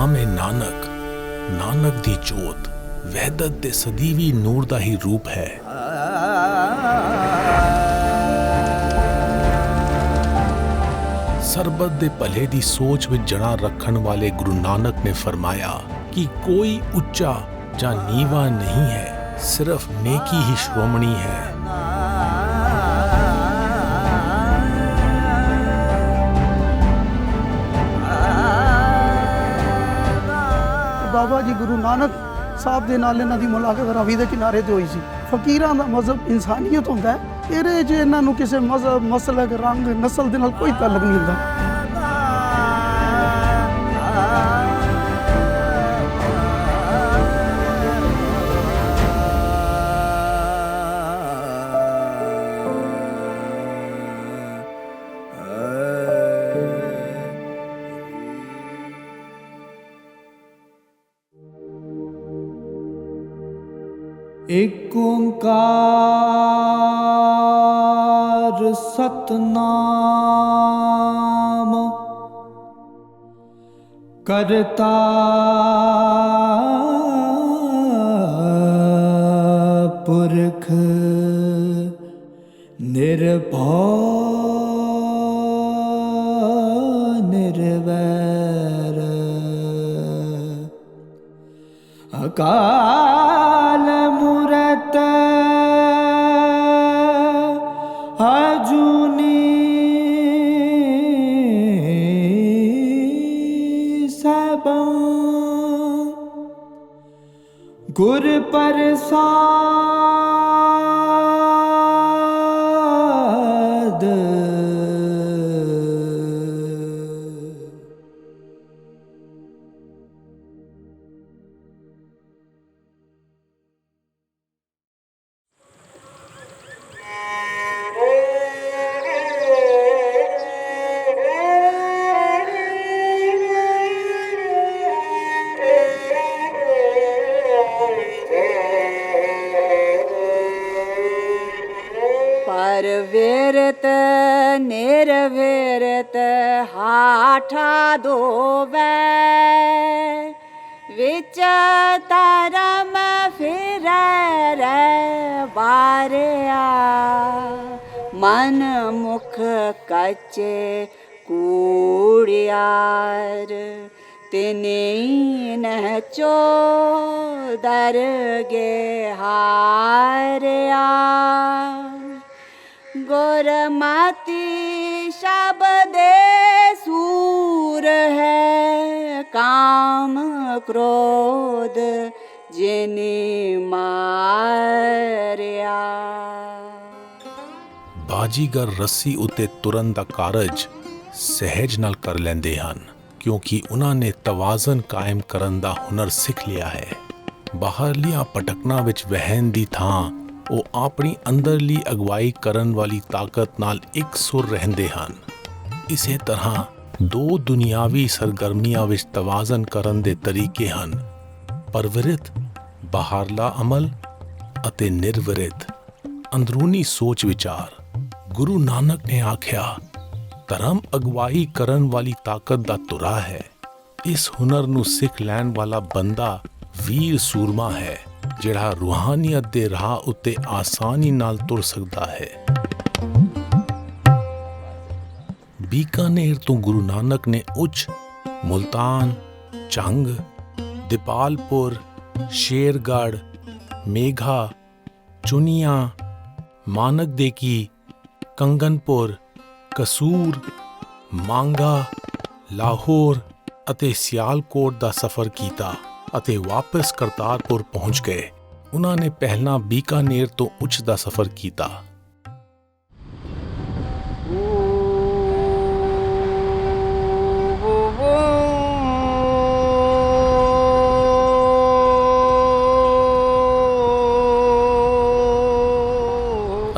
ਨਾਮ ਹੈ ਨਾਨਕ। ਨਾਨਕ ਦੀ ਜੋਤ ਵਹਿਦਤ ਦੇ ਸਦੀਵੀ ਨੂਰ ਦਾ ਹੀ ਰੂਪ ਹੈ। ਸਰਬਤ ਦੇ ਭਲੇ ਦੀ ਸੋਚ ਵਿੱਚ ਜੜ੍ਹਾਂ ਰੱਖਣ ਵਾਲੇ ਗੁਰੂ ਨਾਨਕ ਨੇ ਫਰਮਾਇਆ ਕਿ ਕੋਈ ਉੱਚਾ ਜਾਂ ਨੀਵਾਂ ਨਹੀਂ ਹੈ, ਸਿਰਫ ਨੇਕੀ ਹੀ ਸ਼੍ਰੋਮਣੀ ਹੈ। ਬਾਬਾ ਜੀ ਗੁਰੂ ਨਾਨਕ ਸਾਹਿਬ ਦੇ ਨਾਲ ਇਹਨਾਂ ਦੀ ਮੁਲਾਕਾਤ ਰਾਵੀ ਦੇ ਕਿਨਾਰੇ ਤੇ ਹੋਈ ਸੀ। ਫਕੀਰਾਂ ਦਾ ਮਜ਼ਹਬ ਇਨਸਾਨੀਅਤ ਹੁੰਦਾ ਹੈ, ਇਹਦੇ 'ਚ ਇਹਨਾਂ ਨੂੰ ਕਿਸੇ ਮਜ਼ਹਬ, ਮਸਲਕ, ਰੰਗ, ਨਸਲ ਦੇ ਨਾਲ ਕੋਈ ਤਾਲੁਕ ਨਹੀਂ ਹੁੰਦਾ। ਏਕ ਓੰਕਾਰ ਸਤਨਾਮ ਕਰਤਾ ਪੁਰਖ ਨਿਰਭਉ ਨਿਰਵੈਰ ਅਕਾਲ ਮੂਰਤ ਅਜੂਨੀ ਸਭੰ ਗੁਰ ਪ੍ਰਸਾਦ। ਵਿਰਤ ਨਿਰਵਿਰਤ ਹਾਠਾ ਦੋਵੈ ਵਿੱਚ ਧਰਮ ਫਿਰੈ ਬਾਰਿਆ ਮਨ ਮੁਖ ਕੱਚੇ ਕੂੜਿਆਰ ਤਿਨੀ ਨਹਿ ਚੋਦਰਗੇ ਹਾਰਿਆ ਗੁਰਮਤਿ ਸ਼ਬਦੇ ਸੂਰ ਹੈ ਕਾਮ ਕ੍ਰੋਧ ਜਿਨੀ ਮਾਰਿਆ। ਬਾਜੀਗਰ ਰੱਸੀ ਉੱਤੇ ਤੁਰਨ ਦਾ ਕਾਰਜ ਸਹਿਜ ਨਾਲ ਕਰ ਲੈਂਦੇ ਹਨ, ਕਿਉਂਕਿ ਉਹਨਾਂ ਨੇ ਤਵਾਜ਼ਨ ਕਾਇਮ ਕਰਨ ਦਾ ਹੁਨਰ ਸਿੱਖ ਲਿਆ ਹੈ। ਬਾਹਰਲੀਆਂ ਭਟਕਣਾ ਵਿੱਚ ਵਹਿਣ ਦੀ ਥਾਂ ਉਹ ਆਪਣੀ ਅੰਦਰਲੀ ਅਗਵਾਈ ਕਰਨ ਵਾਲੀ ਤਾਕਤ ਨਾਲ ਇੱਕ ਸੁਰ ਰਹਿੰਦੇ ਹਨ। ਇਸੇ ਤਰ੍ਹਾਂ ਦੋ ਦੁਨਿਆਵੀ ਸਰਗਰਮੀਆਂ ਵਿੱਚ ਤਵਾਜ਼ਨ ਕਰਨ ਦੇ ਤਰੀਕੇ ਹਨ, ਪਰਵਿਰਤ ਬਾਹਰਲਾ ਅਮਲ ਅਤੇ ਨਿਰਵਿਰਤ ਅੰਦਰੂਨੀ ਸੋਚ ਵਿਚਾਰ। ਗੁਰੂ ਨਾਨਕ ਨੇ ਆਖਿਆ, ਧਰਮ ਅਗਵਾਈ ਕਰਨ ਵਾਲੀ ਤਾਕਤ ਦਾ ਧੁਰਾ ਹੈ। ਇਸ ਹੁਨਰ ਨੂੰ ਸਿੱਖ ਲੈਣ ਵਾਲਾ ਬੰਦਾ ਵੀਰ ਸੂਰਮਾ ਹੈ, ਜਿਹੜਾ ਰੂਹਾਨੀਅਤ ਦੇ ਰਾਹ ਉੱਤੇ ਆਸਾਨੀ ਨਾਲ ਤੁਰ ਸਕਦਾ ਹੈ। ਬੀਕਾਨੇਰ ਤੋਂ ਗੁਰੂ ਨਾਨਕ ਨੇ ਉੱਚ, ਮੁਲਤਾਨ, ਝੰਗ, ਦੀਪਾਲਪੁਰ, ਸ਼ੇਰਗੜ੍ਹ, ਮੇਘਾ, ਚੁਨੀਆਂ, ਮਾਨਕ ਦੇਕੀ, ਕੰਗਨਪੁਰ, ਕਸੂਰ, ਮਾਂਗਾ, ਲਾਹੌਰ ਅਤੇ ਸਿਆਲਕੋਟ ਦਾ ਸਫ਼ਰ ਕੀਤਾ ਅਤੇ ਵਾਪਸ ਕਰਤਾਰਪੁਰ ਪਹੁੰਚ ਗਏ। ਉਹਨਾਂ ਨੇ ਪਹਿਲਾਂ ਬੀਕਾਨੇਰ ਤੋਂ ਉੱਚ ਦਾ ਸਫ਼ਰ ਕੀਤਾ।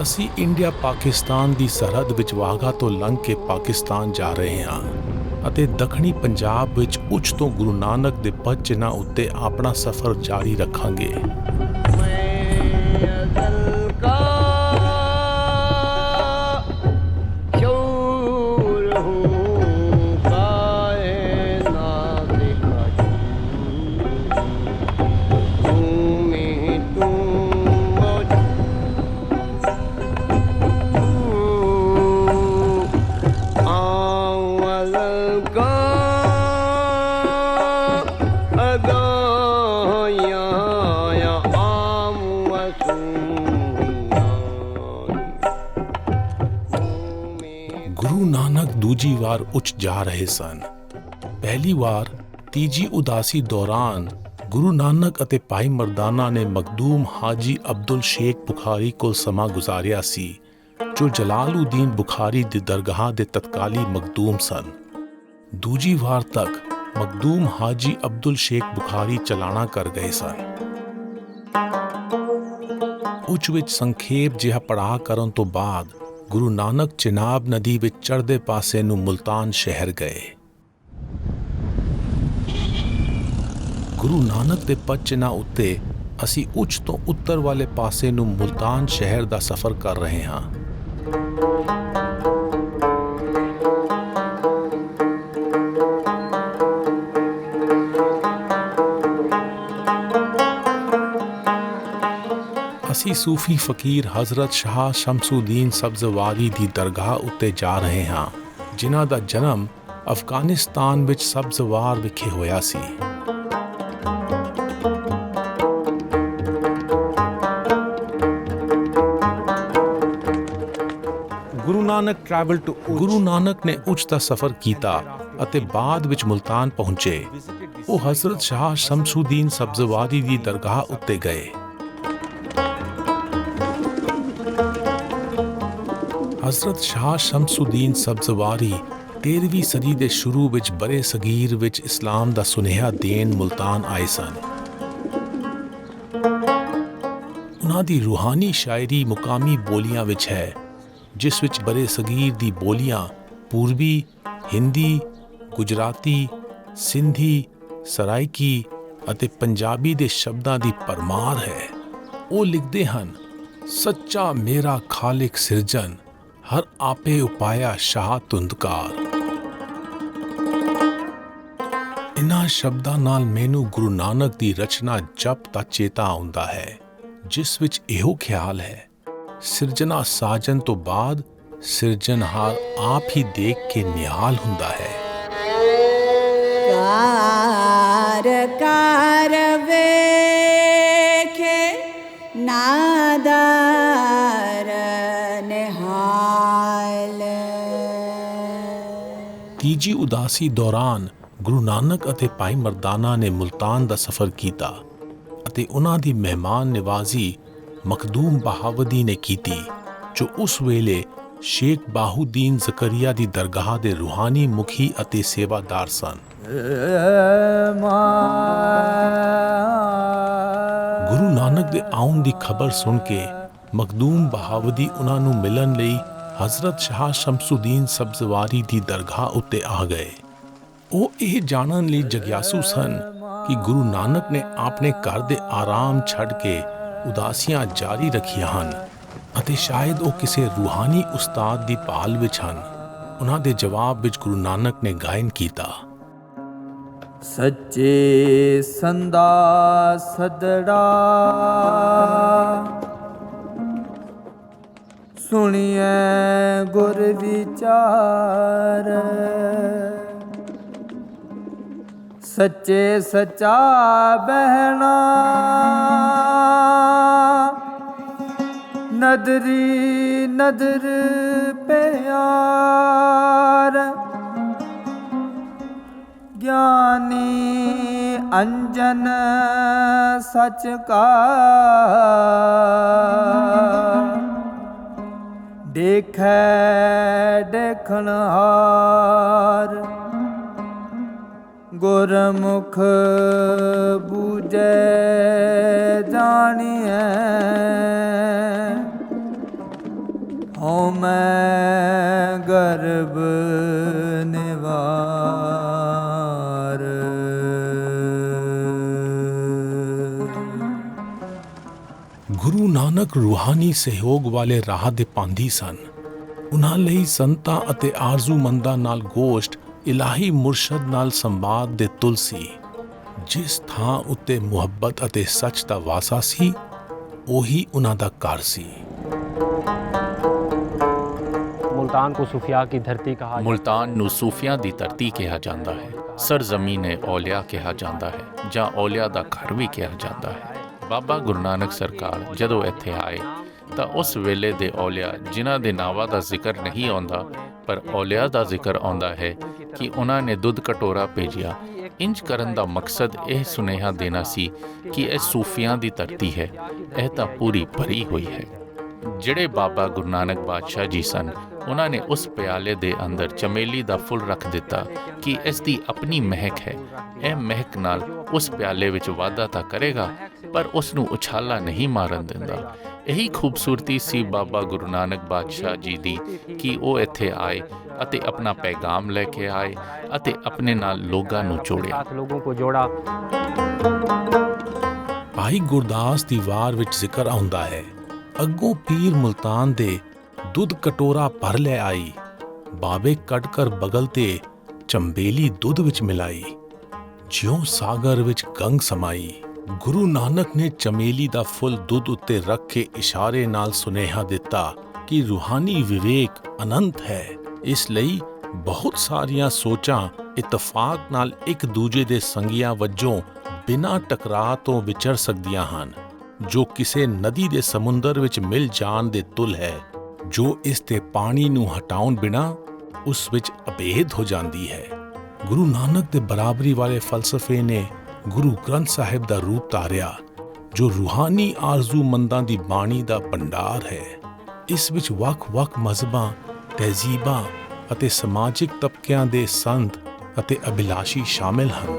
ਅਸੀਂ ਇੰਡੀਆ ਪਾਕਿਸਤਾਨ ਦੀ ਸਰਹੱਦ ਵਿੱਚ ਵਾਹਗਾ ਤੋਂ ਲੰਘ ਕੇ ਪਾਕਿਸਤਾਨ ਜਾ ਰਹੇ ਹਾਂ ਅਤੇ ਦੱਖਣੀ ਪੰਜਾਬ ਵਿੱਚ ਉੱਚ ਤੋਂ ਗੁਰੂ ਨਾਨਕ ਦੇ ਪਦ ਚਿੰਨ੍ਹਾਂ ਉੱਤੇ ਆਪਣਾ ਸਫ਼ਰ ਜਾਰੀ ਰੱਖਾਂਗੇ। ਨਾਨਕ ਦੂਜੀ ਵਾਰ ਉੱਚ ਜਾ ਰਹੇ ਸਨ। ਪਹਿਲੀ ਵਾਰ ਤੀਜੀ ਉਦਾਸੀ ਦੌਰਾਨ ਗੁਰੂ ਨਾਨਕ ਅਤੇ ਭਾਈ ਮਰਦਾਨਾ ਨੇ ਮਖਦੂਮ ਹਾਜੀ ਅਬਦੁਲ ਸ਼ੇਖ ਬੁਖਾਰੀ ਕੋਲ ਸਮਾਂ ਗੁਜ਼ਾਰਿਆ ਸੀ, ਜੋ ਜਲਾਲਉਦੀਨ ਬੁਖਾਰੀ ਦੀ ਦਰਗਾਹ ਦੇ ਤਤਕਾਲੀ ਮਖਦੂਮ ਸਨ। ਦੂਜੀ ਵਾਰ ਤੱਕ ਮਖਦੂਮ ਹਾਜੀ ਅਬਦੁਲ ਸ਼ੇਖ ਬੁਖਾਰੀ ਚਲਾਣਾ ਕਰ ਗਏ ਸਨ। ਉੱਚ ਵਿੱਚ ਸੰਖੇਪ ਜਿਹਾ ਪੜਾਅ ਕਰਨ ਤੋਂ ਬਾਅਦ ਗੁਰੂ ਨਾਨਕ ਚਿਨਾਬ ਨਦੀ ਵਿੱਚ ਚੜ੍ਹਦੇ ਪਾਸੇ ਨੂੰ ਮੁਲਤਾਨ ਸ਼ਹਿਰ ਗਏ। ਗੁਰੂ ਨਾਨਕ ਦੇ ਪਦ ਚਿੰਨ੍ਹਾਂ ਉੱਤੇ ਅਸੀਂ ਉੱਚ ਤੋਂ ਉੱਤਰ ਵਾਲੇ ਪਾਸੇ ਨੂੰ ਮੁਲਤਾਨ ਸ਼ਹਿਰ ਦਾ ਸਫ਼ਰ ਕਰ ਰਹੇ ਹਾਂ। ਅਸੀਂ ਸੂਫੀ ਫਕੀਰ ਹਜ਼ਰਤ ਸ਼ਾਹ ਸ਼ਮਸੁਦੀਨ ਸਬਜ਼ਵਾਰੀ ਦੀ ਦਰਗਾਹ ਉੱਤੇ ਜਾ ਰਹੇ ਹਾਂ, ਜਿਨ੍ਹਾਂ ਦਾ ਜਨਮ ਅਫਗਾਨਿਸਤਾਨ ਵਿੱਚ ਸਬਜ਼ਵਾਰ ਵਿਖੇ ਹੋਇਆ ਸੀ। ਗੁਰੂ ਨਾਨਕ ਨੇ ਉੱਚ ਦਾ ਸਫ਼ਰ ਕੀਤਾ ਅਤੇ ਬਾਅਦ ਵਿੱਚ ਮੁਲਤਾਨ ਪਹੁੰਚੇ। ਉਹ ਹਜ਼ਰਤ ਸ਼ਾਹ ਸ਼ਮਸੁਦੀਨ ਸਬਜ਼ਵਾਰੀ ਦੀ ਦਰਗਾਹ ਉੱਤੇ ਗਏ। ਹਜ਼ਰਤ ਸ਼ਾਹ ਸ਼ਮਸੁਦੀਨ ਸਬਜ਼ਵਾਰੀ 13ਵੀਂ ਸਦੀ ਦੇ ਸ਼ੁਰੂ ਵਿੱਚ ਬਰੇ ਸਗੀਰ ਵਿੱਚ ਇਸਲਾਮ ਦਾ ਸੁਨੇਹਾ ਦੇਣ ਮੁਲਤਾਨ ਆਏ ਸਨ। ਉਹਨਾਂ ਦੀ ਰੂਹਾਨੀ ਸ਼ਾਇਰੀ ਮੁਕਾਮੀ ਬੋਲੀਆਂ ਵਿੱਚ ਹੈ, ਜਿਸ ਵਿੱਚ ਬਰੇ ਸਗੀਰ ਦੀ ਬੋਲੀਆਂ ਪੂਰਬੀ, ਹਿੰਦੀ, ਗੁਜਰਾਤੀ, ਸਿੰਧੀ, ਸਰਾਇਕੀ ਅਤੇ ਪੰਜਾਬੀ ਦੇ ਸ਼ਬਦਾਂ ਦੀ ਪਰਮਾਰ ਹੈ। ਉਹ ਲਿਖਦੇ ਹਨ, ਸੱਚਾ ਮੇਰਾ ਖਾਲਿਕ ਸਿਰਜਨ, ਹਰ ਆਪੇ ਉਪਾਇਆ ਸ਼ਾਹ ਧੁੰਦਕਾਰ। ਇਨ੍ਹਾਂ ਸ਼ਬਦਾਂ ਨਾਲ ਮੈਨੂੰ ਗੁਰੂ ਨਾਨਕ ਦੀ ਰਚਨਾ ਜਪ ਦਾ ਚੇਤਾ ਆਉਂਦਾ ਹੈ, ਜਿਸ ਵਿੱਚ ਇਹੋ ਖਿਆਲ ਹੈ, ਸਿਰਜਣਾ ਸਾਜਨ ਤੋਂ ਬਾਅਦ ਸਿਰਜਣਹਾਰ ਆਪ ਹੀ ਦੇਖ ਕੇ ਨਿਹਾਲ ਹੁੰਦਾ ਹੈ। ਕਾਰ ਕਾਰ ਵੇਖੇ ਨਾਦਾਰ ਨਿਹਾਲ। ਤੀਜੀ ਉਦਾਸੀ ਦੌਰਾਨ ਗੁਰੂ ਨਾਨਕ ਅਤੇ ਭਾਈ ਮਰਦਾਨਾ ਨੇ ਮੁਲਤਾਨ ਦਾ ਸਫ਼ਰ ਕੀਤਾ ਅਤੇ ਉਹਨਾਂ ਦੀ ਮਹਿਮਾਨ ਨਿਵਾਜ਼ੀ ਮਖਦੂਮ ਬਹਾਵਦੀ ਨੇ ਕੀਤੀ, ਜੋ ਉਸ ਵੇਲੇ ਸ਼ੇਖ ਬਾਹੂਦੀਨ ਜ਼ਕਰੀਆ ਦੀ ਦਰਗਾਹ ਦੇ ਰੂਹਾਨੀ ਮੁਖੀ ਅਤੇ ਸੇਵਾਦਾਰ ਸਨ। ਗੁਰੂ ਨਾਨਕ ਦੇ ਆਉਣ ਦੀ ਖਬਰ ਸੁਣ ਕੇ ਮਖਦੂਮ ਬਹਾਵਦੀ ਉਹਨਾਂ ਨੂੰ ਮਿਲਣ ਲਈ ਹਜ਼ਰਤ ਸ਼ਾਹ ਸ਼ਮਸੁਦੀਨ ਸਬਜ਼ਵਾਰੀ ਦੀ ਦਰਗਾਹ ਉੱਤੇ ਆ ਗਏ। ਉਹ ਇਹ ਜਾਣਨ ਲਈ ਜਗਿਆਸੂ ਸਨ ਕਿ ਗੁਰੂ ਨਾਨਕ ਨੇ ਆਪਣੇ ਘਰ ਦੇ ਆਰਾਮ ਛੱਡ ਕੇ ਉਦਾਸੀਆਂ ਜਾਰੀ ਰੱਖੀਆਂ ਹਨ ਅਤੇ ਸ਼ਾਇਦ ਉਹ ਕਿਸੇ ਰੂਹਾਨੀ ਉਸਤਾਦ ਦੀ ਭਾਲ ਵਿੱਚ ਹਨ। ਉਹਨਾਂ ਦੇ ਜਵਾਬ ਵਿੱਚ ਗੁਰੂ ਨਾਨਕ ਨੇ ਗਾਇਨ ਕੀਤਾ, ਸੱਚੇ ਸੰਦਾ ਸਦੜਾ ਸੁਣੀਐ ਗੁਰ ਵਿਚਾਰ, ਸੱਚੇ ਸੱਚਾ ਬਹਿਣਾ ਨਦਰੀ ਨਦਰ ਪਿਆਰ, ਗਿਆਨੀ ਅੰਜਨ ਸਚ ਕਾ ਦੇਖੈ ਦੇਖਣਹਾਰ, ਗੁਰਮੁਖ ਬੂਝੈ ਜਾਣੀਐ, ਹਉਮੈ ਗਰਭ ਨਿਵਾਰ। ਗੁਰੂ ਨਾਨਕ ਰੂਹਾਨੀ ਸਹਿਯੋਗ ਵਾਲੇ ਰਾਹ ਦੇ ਪਾਂਧੀ ਸਨ। ਉਹਨਾਂ ਲਈ ਸੰਤਾਂ ਅਤੇ ਆਰਜ਼ੂਮੰਦਾਂ ਨਾਲ ਗੋਸ਼ਟ ਇਲਾਹੀ ਮੁਰਸ਼ਦ ਨਾਲ ਸੰਵਾਦ ਦੇ ਤੁਲ ਸੀ। ਜਿਸ ਥਾਂ ਉੱਤੇ ਮੁਹੱਬਤ ਅਤੇ ਸੱਚ ਦਾ ਵਾਸਾ ਸੀ, ਉਹੀ ਉਹਨਾਂ ਦਾ ਘਰ ਸੀ। ਮੁਲਤਾਨ ਨੂੰ ਸੂਫੀਆ ਦੀ ਧਰਤੀ ਕਹਾ ਮੁਲਤਾਨ ਨੂੰ ਸੂਫੀਆਂ ਦੀ ਧਰਤੀ ਕਿਹਾ ਜਾਂਦਾ ਹੈ। ਸਰਜ਼ਮੀਨ ਔਲੀਆ ਕਿਹਾ ਜਾਂਦਾ ਹੈ ਜਾਂ ਔਲੀਆ ਦਾ ਘਰ ਵੀ ਕਿਹਾ ਜਾਂਦਾ ਹੈ। ਬਾਬਾ ਗੁਰੂ ਨਾਨਕ ਸਰਕਾਰ ਜਦੋਂ ਇੱਥੇ ਆਏ ਤਾਂ ਉਸ ਵੇਲੇ ਦੇ ਔਲੀਆ, ਜਿਨ੍ਹਾਂ ਦੇ ਨਾਵਾਂ ਦਾ ਜ਼ਿਕਰ ਨਹੀਂ ਆਉਂਦਾ, ਪਰ ਔਲਿਆ ਦਾ ਜ਼ਿਕਰ ਆਉਂਦਾ ਹੈ ਕਿ ਉਹਨਾਂ ਨੇ ਦੁੱਧ ਕਟੋਰਾ ਭੇਜਿਆ। ਇੰਜ ਕਰਨ ਦਾ ਮਕਸਦ ਇਹ ਸੁਨੇਹਾ ਦੇਣਾ ਸੀ ਕਿ ਇਹ ਸੂਫੀਆਂ ਦੀ ਧਰਤੀ ਹੈ, ਇਹ ਤਾਂ ਪੂਰੀ ਭਰੀ ਹੋਈ ਹੈ। ਜਿਹੜੇ ਬਾਬਾ ਗੁਰੂ ਨਾਨਕ ਬਾਦਸ਼ਾਹ ਜੀ ਸਨ, ਉਹਨਾਂ ਨੇ ਉਸ ਪਿਆਲੇ ਦੇ ਅੰਦਰ ਚਮੇਲੀ ਦਾ ਫੁੱਲ ਰੱਖ ਦਿੱਤਾ ਕਿ ਇਸ ਦੀ ਆਪਣੀ ਮਹਿਕ ਹੈ। ਇਹ ਮਹਿਕ ਨਾਲ ਉਸ ਪਿਆਲੇ ਵਿੱਚ ਵਾਧਾ ਤਾਂ ਕਰੇਗਾ, ਪਰ ਉਸ ਨੂੰ ਉਛਾਲਾ ਨਹੀਂ ਮਾਰਨ ਦਿੰਦਾ। ਇਹੀ ਖੂਬਸੂਰਤੀ ਸੀ ਬਾਬਾ ਗੁਰੂ ਨਾਨਕ ਬਾਦਸ਼ਾਹ ਜੀ ਦੀ ਕਿ ਉਹ ਇੱਥੇ ਆਏ ਅਤੇ ਆਪਣਾ ਪੈਗਾਮ ਲੈ ਕੇ ਆਏ ਅਤੇ ਆਪਣੇ ਨਾਲ ਲੋਕਾਂ ਨੂੰ ਜੋੜਿਆ। साथ लोगों को जोड़ा। ਭਾਈ ਗੁਰਦਾਸ ਦੀ ਵਾਰ ਵਿੱਚ ਜ਼ਿਕਰ ਆਉਂਦਾ ਹੈ, ਅੱਗੋਂ ਪੀਰ ਮੁਲਤਾਨ ਦੇ ਦੁੱਧ ਕਟੋਰਾ ਭਰ ਲੈ ਆਈ, ਬਾਬੇ ਕੱਢ ਕਰ ਬਗਲ ਤੇ ਚੰਬੇਲੀ ਦੁੱਧ ਵਿੱਚ ਮਿਲਾਈ, ਜਿਉਂ ਸਾਗਰ ਵਿੱਚ ਗੰਗ ਸਮਾਈ। ਗੁਰੂ ਨਾਨਕ ਨੇ ਚਮੇਲੀ ਦਾ ਫੁੱਲ ਦੁੱਧ ਉੱਤੇ ਰੱਖ ਕੇ ਇਸ਼ਾਰੇ ਨਾਲ ਸੁਨੇਹਾ ਦਿੱਤਾ ਕਿ ਰੂਹਾਨੀ ਵਿਵੇਕ ਅਨੰਤ ਹੈ। ਇਸ ਲਈ ਬਹੁਤ ਸਾਰੀਆਂ ਸੋਚਾਂ ਇਤਫਾਕ ਨਾਲ ਇੱਕ ਦੂਜੇ ਦੇ ਸੰਗੀਆਂ ਵਜੋਂ ਬਿਨਾਂ ਟਕਰਾਅ ਤੋਂ ਵਿਚਰ ਸਕਦੀਆਂ ਹਨ, ਜੋ ਕਿਸੇ ਨਦੀ ਦੇ ਸਮੁੰਦਰ ਵਿੱਚ ਮਿਲ ਜਾਣ ਦੇ ਤੁਲ ਹੈ, ਜੋ ਇਸ ਤੇ ਪਾਣੀ ਨੂੰ ਹਟਾਉਣ ਬਿਨਾਂ ਉਸ ਵਿੱਚ ਅਭੇਦ ਹੋ ਜਾਂਦੀ ਹੈ। ਗੁਰੂ ਨਾਨਕ ਦੇ ਬਰਾਬਰੀ ਵਾਲੇ ਫਲਸਫੇ ਨੇ ਗੁਰੂ ਗ੍ਰੰਥ ਸਾਹਿਬ ਦਾ ਰੂਪ ਧਾਰਿਆ, ਜੋ ਰੂਹਾਨੀ ਆਰਜ਼ੂਮੰਦਾਂ ਦੀ ਬਾਣੀ ਦਾ ਭੰਡਾਰ ਹੈ। ਇਸ ਵਿੱਚ ਵੱਖ-ਵੱਖ ਮਜ਼ਹਬਾਂ, ਤਹਿਜ਼ੀਬਾਂ ਅਤੇ ਸਮਾਜਿਕ ਤਬਕਿਆਂ ਦੇ ਸੰਤ ਅਤੇ ਅਭਿਲਾਸ਼ੀ ਸ਼ਾਮਿਲ ਹਨ।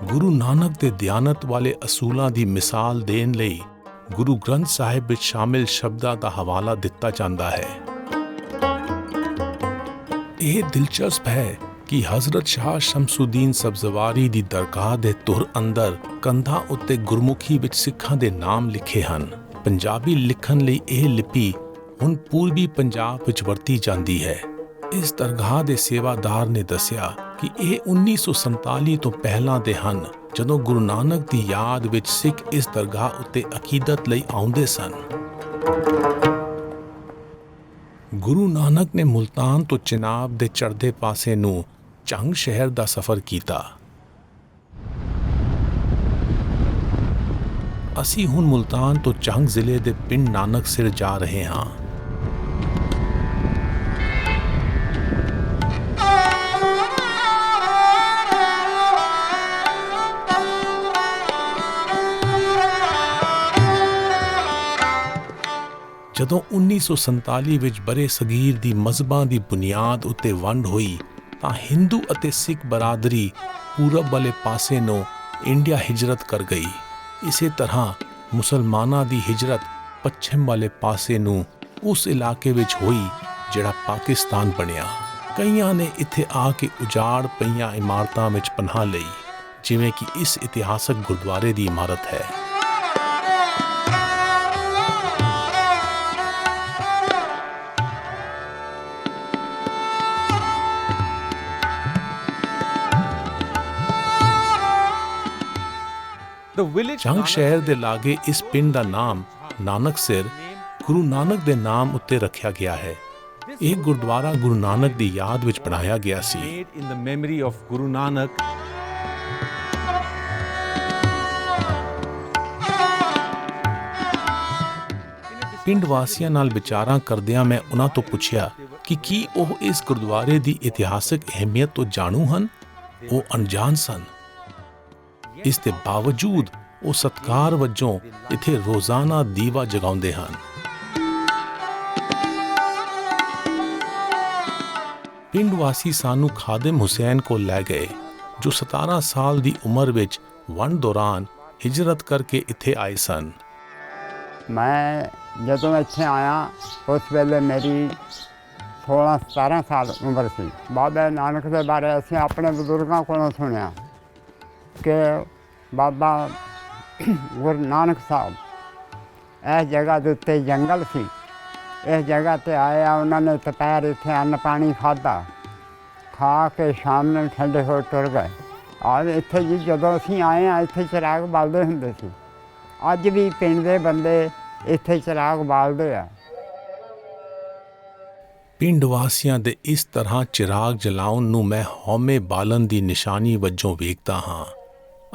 ਗੁਰੂ ਨਾਨਕ ਦੇ ਦਿਆਨਤ ਵਾਲੇ ਅਸੂਲਾਂ ਦੀ ਮਿਸਾਲ ਦੇਣ ਲਈ ਗੁਰੂ ਗ੍ਰੰਥ ਸਾਹਿਬ ਵਿੱਚ ਸ਼ਾਮਿਲ ਸ਼ਬਦਾਂ ਦਾ ਹਵਾਲਾ ਦਿੱਤਾ ਜਾਂਦਾ ਹੈ। ਇਹ ਦਿਲਚਸਪ ਹੈ ਕਿ ਹਜ਼ਰਤ ਸ਼ਾਹ ਸ਼ਮਸੁਦੀਨ ਸਬਜ਼ਵਾਰੀ ਦੀ ਦਰਗਾਹ ਦੇ ਧੁਰ ਅੰਦਰ ਕੰਧਾਂ ਉੱਤੇ ਗੁਰਮੁਖੀ ਵਿੱਚ ਸਿੱਖਾਂ ਦੇ ਨਾਮ ਲਿਖੇ ਹਨ। ਪੰਜਾਬੀ ਲਿਖਣ ਲਈ ਇਹ ਲਿਪੀ ਹੁਣ ਪੂਰਬੀ ਪੰਜਾਬ ਵਿੱਚ ਵਰਤੀ ਜਾਂਦੀ ਹੈ। ਇਸ ਦਰਗਾਹ ਦੇ ਸੇਵਾਦਾਰ ਨੇ ਦੱਸਿਆ ਕਿ ਇਹ 1947 ਤੋਂ ਪਹਿਲਾਂ ਦੇ ਹਨ, ਜਦੋਂ ਗੁਰੂ ਨਾਨਕ ਦੀ ਯਾਦ ਵਿੱਚ ਸਿੱਖ ਇਸ ਦਰਗਾਹ ਉੱਤੇ ਅਕੀਦਤ ਲਈ ਆਉਂਦੇ ਸਨ। ਗੁਰੂ ਨਾਨਕ ਨੇ ਮੁਲਤਾਨ ਤੋਂ ਚਿਨਾਬ ਦੇ ਚੜ੍ਹਦੇ ਪਾਸੇ ਨੂੰ ਝੰਗ ਸ਼ਹਿਰ ਦਾ ਸਫ਼ਰ ਕੀਤਾ। ਅਸੀਂ ਹੁਣ ਮੁਲਤਾਨ ਤੋਂ ਝੰਗ ਜ਼ਿਲ੍ਹੇ ਦੇ ਪਿੰਡ ਨਾਨਕਸਿਰ ਜਾ ਰਹੇ ਹਾਂ। ਜਦੋਂ 1947 ਵਿੱਚ ਬਰੇ ਸਗੀਰ ਦੀ ਮਜ਼ਹਬਾਂ ਦੀ ਬੁਨਿਆਦ ਉੱਤੇ ਵੰਡ ਹੋਈ ਤਾਂ ਹਿੰਦੂ ਅਤੇ ਸਿੱਖ ਬਰਾਦਰੀ ਪੂਰਬ ਵਾਲੇ ਪਾਸੇ ਨੂੰ ਇੰਡੀਆ ਹਿਜਰਤ ਕਰ ਗਈ। ਇਸੇ ਤਰ੍ਹਾਂ ਮੁਸਲਮਾਨਾਂ ਦੀ ਹਿਜਰਤ ਪੱਛਮ ਵਾਲੇ ਪਾਸੇ ਨੂੰ ਉਸ ਇਲਾਕੇ ਵਿੱਚ ਹੋਈ ਜਿਹੜਾ ਪਾਕਿਸਤਾਨ ਬਣਿਆ। ਕਈਆਂ ਨੇ ਇੱਥੇ ਆ ਕੇ ਉਜਾੜ ਪਈਆਂ ਇਮਾਰਤਾਂ ਵਿੱਚ ਪਨਾਹ ਲਈ, ਜਿਵੇਂ ਕਿ ਇਸ ਇਤਿਹਾਸਕ ਗੁਰਦੁਆਰੇ ਦੀ ਇਮਾਰਤ ਹੈ। ਝੰਗ ਸ਼ਹਿਰ ਦੇ ਲਾਗੇ ਇਸ ਪਿੰਡ ਦਾ ਨਾਮ ਨਾਨਕਸਿਰ ਗੁਰੂ ਨਾਨਕ ਦੇ ਨਾਮ ਉੱਤੇ ਰੱਖਿਆ ਗਿਆ ਹੈ। ਇਹ ਗੁਰਦੁਆਰਾ ਗੁਰੂ ਨਾਨਕ ਦੀ ਯਾਦ ਵਿੱਚ ਬਣਾਇਆ ਗਿਆ ਸੀ। in the memory of Guru Nanak. ਪਿੰਡ ਵਾਸੀਆਂ ਨਾਲ ਵਿਚਾਰਾਂ ਕਰਦਿਆਂ ਮੈਂ ਉਹਨਾਂ ਤੋਂ ਪੁੱਛਿਆ ਕਿ ਕੀ ਉਹ ਇਸ ਗੁਰਦੁਆਰੇ ਦੀ ਇਤਿਹਾਸਕ ਅਹਿਮੀਅਤ ਤੋਂ ਜਾਣੂ ਹਨ। ਉਹ ਅਣਜਾਣ ਸਨ। ਇਸ ਦੇ ਬਾਵਜੂਦ ਉਹ ਸਤਿਕਾਰ ਵਜੋਂ ਇੱਥੇ ਰੋਜ਼ਾਨਾ ਦੀਵਾ ਜਗਾਉਂਦੇ ਹਨ। ਪਿੰਡ ਵਾਸੀ ਸਾਨੂੰ ਖਾਦਿਮ ਹੁਸੈਨ ਕੋਲ ਲੈ ਗਏ, ਜੋ 17 ਸਾਲ ਦੀ ਉਮਰ ਵਿੱਚ ਵੰਡ ਦੌਰਾਨ ਹਿਜਰਤ ਕਰਕੇ ਇੱਥੇ ਆਏ ਸਨ। ਮੈਂ ਜਦੋਂ ਇੱਥੇ ਆਇਆ ਉਸ ਵੇਲੇ ਮੇਰੀ 16-17 ਸਾਲ ਉਮਰ ਸੀ। ਬਾਬਾ ਨਾਨਕ ਦੇ ਬਾਰੇ ਅਸੀਂ ਆਪਣੇ ਬਜ਼ੁਰਗਾਂ ਕੋਲੋਂ ਸੁਣਿਆ ਕਿ ਬਾਬਾ ਗੁਰੂ ਨਾਨਕ ਸਾਹਿਬ ਇਸ ਜਗ੍ਹਾ ਦੇ ਉੱਤੇ ਜੰਗਲ ਸੀ, ਇਸ ਜਗ੍ਹਾ 'ਤੇ ਆਏ ਆ। ਉਹਨਾਂ ਨੇ ਦੁਪਹਿਰ ਇੱਥੇ ਅੰਨ ਪਾਣੀ ਖਾਧਾ, ਖਾ ਕੇ ਸ਼ਾਮ ਨੂੰ ਠੰਡੇ ਹੋ ਤੁਰ ਗਏ। ਔਰ ਇੱਥੇ ਜੀ ਜਦੋਂ ਅਸੀਂ ਆਏ ਆ ਇੱਥੇ ਚਿਰਾਗ ਬਾਲਦੇ ਹੁੰਦੇ ਸੀ। ਅੱਜ ਵੀ ਪਿੰਡ ਦੇ ਬੰਦੇ ਇੱਥੇ ਚਿਰਾਗ ਬਾਲਦੇ ਆ। ਪਿੰਡ ਵਾਸੀਆਂ ਦੇ ਇਸ ਤਰ੍ਹਾਂ ਚਿਰਾਗ ਜਲਾਉਣ ਨੂੰ ਮੈਂ ਹਉਮੈ ਬਾਲਣ ਦੀ ਨਿਸ਼ਾਨੀ ਵਜੋਂ ਵੇਖਦਾ ਹਾਂ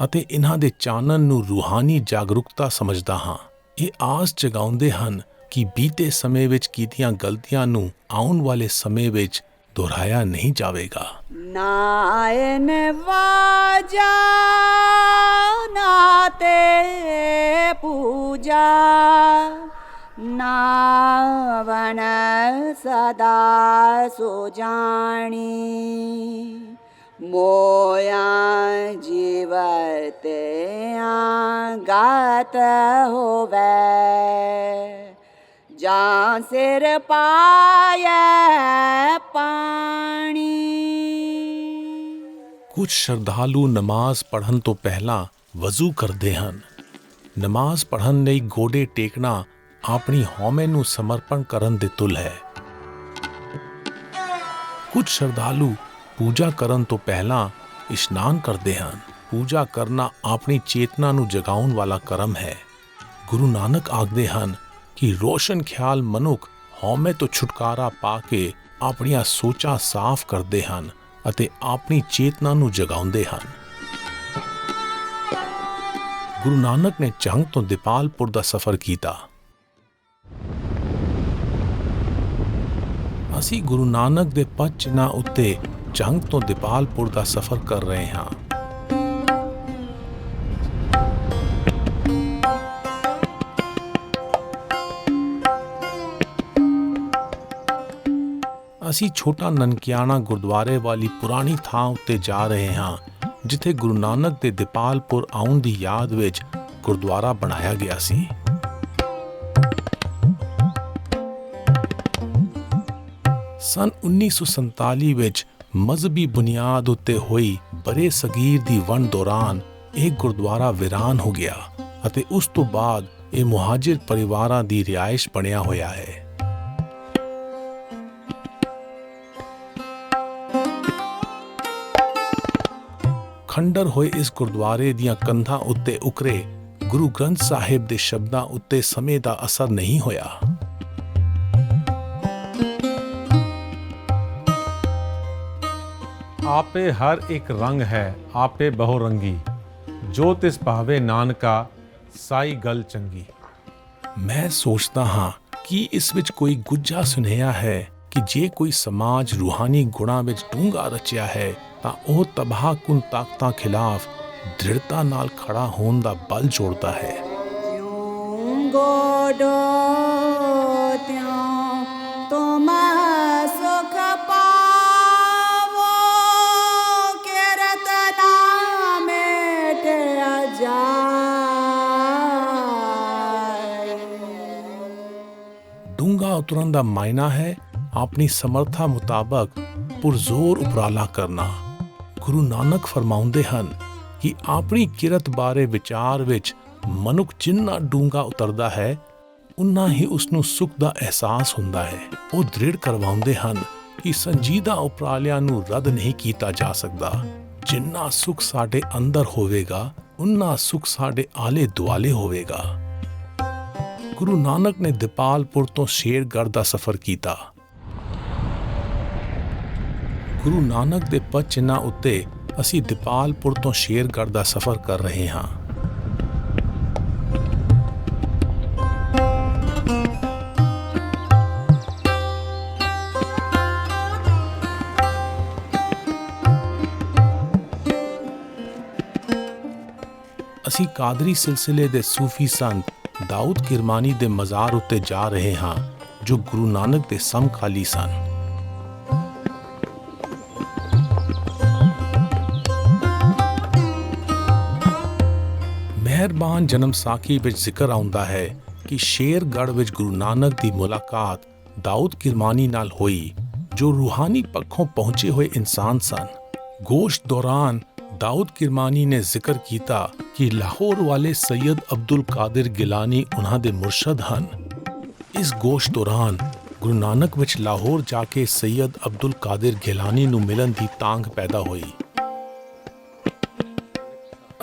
ਅਤੇ ਇਹਨਾਂ ਦੇ ਚਾਨਣ ਨੂੰ ਰੂਹਾਨੀ ਜਾਗਰੂਕਤਾ ਸਮਝਦਾ ਹਾਂ। ਇਹ ਆਸ ਜਗਾਉਂਦੇ ਹਨ ਕਿ ਬੀਤੇ ਸਮੇਂ ਵਿੱਚ ਕੀਤੀਆਂ ਗਲਤੀਆਂ ਨੂੰ ਆਉਣ ਵਾਲੇ ਸਮੇਂ ਵਿੱਚ ਦੁਹਰਾਇਆ ਨਹੀਂ ਜਾਵੇਗਾ। नायन वाजा नाते पूजा नावन सदा सुजानी मोया जीवते गात होवे ਜਾਂ ਸਿਰ ਪਾਇਆ ਪਾਣੀ। ਕੁਝ ਸ਼ਰਧਾਲੂ ਨਮਾਜ਼ ਪੜ੍ਹਨ ਤੋਂ ਪਹਿਲਾਂ ਵਜ਼ੂ ਕਰਦੇ ਹਨ। ਨਮਾਜ਼ ਪੜ੍ਹਨ ਲਈ ਗੋਡੇ ਟੇਕਣਾ ਆਪਣੀ ਹਉਮੈ ਨੂੰ ਸਮਰਪਣ ਕਰਨ ਦੇ ਤੁਲ ਹੈ। ਕੁਝ ਸ਼ਰਧਾਲੂ ਪੂਜਾ ਕਰਨ ਤੋਂ ਪਹਿਲਾਂ ਇਸ਼ਨਾਨ ਕਰਦੇ ਹਨ। ਪੂਜਾ ਕਰਨਾ ਆਪਣੀ ਚੇਤਨਾ ਨੂੰ ਜਗਾਉਣ ਵਾਲਾ ਕਰਮ ਹੈ। ਗੁਰੂ ਨਾਨਕ ਆਖਦੇ ਹਨ ਕਿ ਰੋਸ਼ਨ ਖਿਆਲ ਮਨੁੱਖ ਹਉਮੈ ਤੋਂ ਛੁਟਕਾਰਾ ਪਾ ਕੇ ਆਪਣੀਆਂ ਸੋਚਾਂ ਸਾਫ਼ ਕਰਦੇ ਹਨ ਅਤੇ ਆਪਣੀ ਚੇਤਨਾ ਨੂੰ ਜਗਾਉਂਦੇ ਹਨ। ਗੁਰੂ ਨਾਨਕ ਨੇ ਜੰਗ ਤੋਂ ਦੀਪਾਲਪੁਰ ਦਾ ਸਫ਼ਰ ਕੀਤਾ। ਅਸੀਂ ਗੁਰੂ ਨਾਨਕ ਦੇ ਪਦ ਚਿੰਨ੍ਹਾਂ ਉੱਤੇ ਜੰਗ ਤੋਂ ਦੀਪਾਲਪੁਰ ਦਾ ਸਫ਼ਰ ਕਰ ਰਹੇ ਹਾਂ। ਅਸੀਂ ਛੋਟਾ ਨਨਕਿਆਣਾ ਗੁਰਦੁਆਰੇ ਵਾਲੀ ਪੁਰਾਣੀ ਥਾਂ ਉੱਤੇ ਜਾ ਰਹੇ ਹਾਂ, ਜਿੱਥੇ ਗੁਰੂ ਨਾਨਕ ਦੇ ਦੀਪਾਲਪੁਰ ਆਉਣ ਦੀ ਯਾਦ ਵਿੱਚ ਗੁਰਦੁਆਰਾ ਬਣਾਇਆ ਗਿਆ ਸੀ। ਸਨ 1947 ਵਿੱਚ ਮਜ਼ਹਬੀ ਬੁਨਿਆਦ ਉੱਤੇ ਹੋਈ ਬਰੇ ਸਗੀਰ ਦੀ ਵੰਡ ਦੌਰਾਨ ਇਹ ਗੁਰਦੁਆਰਾ ਵੀਰਾਨ ਹੋ ਗਿਆ ਅਤੇ ਉਸ ਤੋਂ ਬਾਅਦ ਇਹ ਮੁਹਾਜਿਰ ਪਰਿਵਾਰਾਂ ਦੀ ਰਿਹਾਇਸ਼ ਬਣਿਆ ਹੋਇਆ ਹੈ। ਖੰਡਰ ਹੋਏ ਇਸ ਗੁਰਦੁਆਰੇ ਦੀਆਂ ਕੰਧਾਂ ਉੱਤੇ ਉਕਰੇ ਗੁਰੂ ਗ੍ਰੰਥ ਸਾਹਿਬ ਦੇ ਸ਼ਬਦਾਂ ਉੱਤੇ ਸਮੇਂ ਦਾ ਅਸਰ ਨਹੀਂ ਹੋਇਆ। आपे हर एक रंग है आपे बहुरंगी जो तिस भावे नानका साई गल चंगी। ਮੈਂ ਸੋਚਦਾ ਹਾਂ ਕਿ ਇਸ ਵਿੱਚ ਕੋਈ ਗੁੱਝਾ ਸੁਨੇਹਾ ਹੈ ਕਿ ਜੇ ਕੋਈ ਸਮਾਜ ਰੂਹਾਨੀ ਗੁਣਾਂ ਵਿੱਚ ਡੂੰਘਾ ਰਚਿਆ ਹੈ ਤਾਂ ਉਹ ਤਬਾਹਕੁਨ ਤਾਕਤਾਂ ਖਿਲਾਫ ਦ੍ਰਿੜਤਾ ਨਾਲ ਖੜਾ ਹੋਣ ਦਾ ਬਲ ਜੋੜਦਾ ਹੈ। ਜਿਉਂ ਗੋਡੋ ਤਿਉਂ ਤੁਮ ਸੁਖ ਪਾਵੋ ਕਿਰਤ ਨਾ ਮਿਟਿਆ ਜਾਏ। ਡੂੰਘਾ ਉਤਰਨ ਦਾ ਮਾਇਨਾ ਹੈ ਆਪਣੀ ਸਮਰੱਥਾ ਮੁਤਾਬਕ ਪੁਰਜ਼ੋਰ ਉਪਰਾਲਾ ਕਰਨਾ। ਗੁਰੂ ਨਾਨਕ ਫਰਮਾਉਂਦੇ ਹਨ ਕਿ ਆਪਣੀ ਕਿਰਤ ਬਾਰੇ ਵਿਚਾਰ ਵਿੱਚ ਮਨੁੱਖ ਜਿੰਨਾ ਡੂੰਘਾ ਉਤਰਦਾ ਹੈ ਉਨਾ ਹੀ ਉਸ ਨੂੰ ਸੁੱਖ ਦਾ ਅਹਿਸਾਸ ਹੁੰਦਾ ਹੈ। ਉਹ ਦ੍ਰਿੜ ਕਰਵਾਉਂਦੇ ਹਨ ਕਿ ਸੰਜੀਦਾ ਉਪਰਾਲਿਆਂ ਨੂੰ ਰੱਦ ਨਹੀਂ ਕੀਤਾ ਜਾ ਸਕਦਾ। ਜਿੰਨਾ ਸੁੱਖ ਸਾਡੇ ਅੰਦਰ ਹੋਵੇਗਾ ਉਨਾ ਸੁੱਖ ਸਾਡੇ ਆਲੇ ਦੁਆਲੇ ਹੋਵੇਗਾ। ਗੁਰੂ ਨਾਨਕ ਨੇ ਦੀਪਾਲਪੁਰ ਤੋਂ ਸ਼ੇਰਗੜ੍ਹ ਦਾ ਸਫ਼ਰ ਕੀਤਾ। ਗੁਰੂ ਨਾਨਕ ਦੇ ਪਦ ਚਿੰਨ੍ਹਾਂ ਉੱਤੇ ਅਸੀਂ ਦੀਪਾਲਪੁਰ ਤੋਂ ਸ਼ੇਰਗੜ੍ਹ ਦਾ ਸਫ਼ਰ ਕਰ ਰਹੇ ਹਾਂ। ਅਸੀਂ ਕਾਦਰੀ ਸਿਲਸਿਲੇ ਦੇ ਸੂਫੀ ਸੰਤ ਦਾਊਦ ਕਿਰਮਾਨੀ ਦੇ ਮਜ਼ਾਰ ਉੱਤੇ ਜਾ ਰਹੇ ਹਾਂ, ਜੋ ਗੁਰੂ ਨਾਨਕ ਦੇ ਸਮਕਾਲੀ ਸਨ। ਮਿਹਰਬਾਨ ਜਨਮ ਸਾਖੀ ਵਿੱਚ ਜ਼ਿਕਰ ਆਉਂਦਾ ਹੈ ਕਿ ਸ਼ੇਰਗੜ੍ਹ ਵਿੱਚ ਗੁਰੂ ਨਾਨਕ ਦੀ ਮੁਲਾਕਾਤ ਦਾਊਦ ਕਿਰਮਾਨੀ ਨਾਲ ਹੋਈ, ਜੋ ਰੂਹਾਨੀ ਪੱਖੋਂ ਪਹੁੰਚੇ ਹੋਏ ਇਨਸਾਨ ਸਨ। ਗੋਸ਼ਟ ਦੌਰਾਨ ਦਾਊਦ ਕਿਰਮਾਨੀ ਨੇ ਜ਼ਿਕਰ ਕੀਤਾ ਕਿ ਲਾਹੌਰ ਵਾਲੇ ਸੈਯਦ ਅਬਦੁਲ ਕਾਦਰ ਗਿਲਾਨੀ ਉਹਨਾਂ ਦੇ ਮੁਰਸ਼ਦ ਹਨ। ਇਸ ਗੋਸ਼ਟ ਦੌਰਾਨ ਗੁਰੂ ਨਾਨਕ ਵਿੱਚ ਲਾਹੌਰ ਜਾ ਕੇ ਸੈਯਦ ਅਬਦੁਲ ਕਾਦਰ ਗਿਲਾਨੀ ਨੂੰ ਮਿਲਣ ਦੀ ਤਾਂਘ ਪੈਦਾ ਹੋਈ।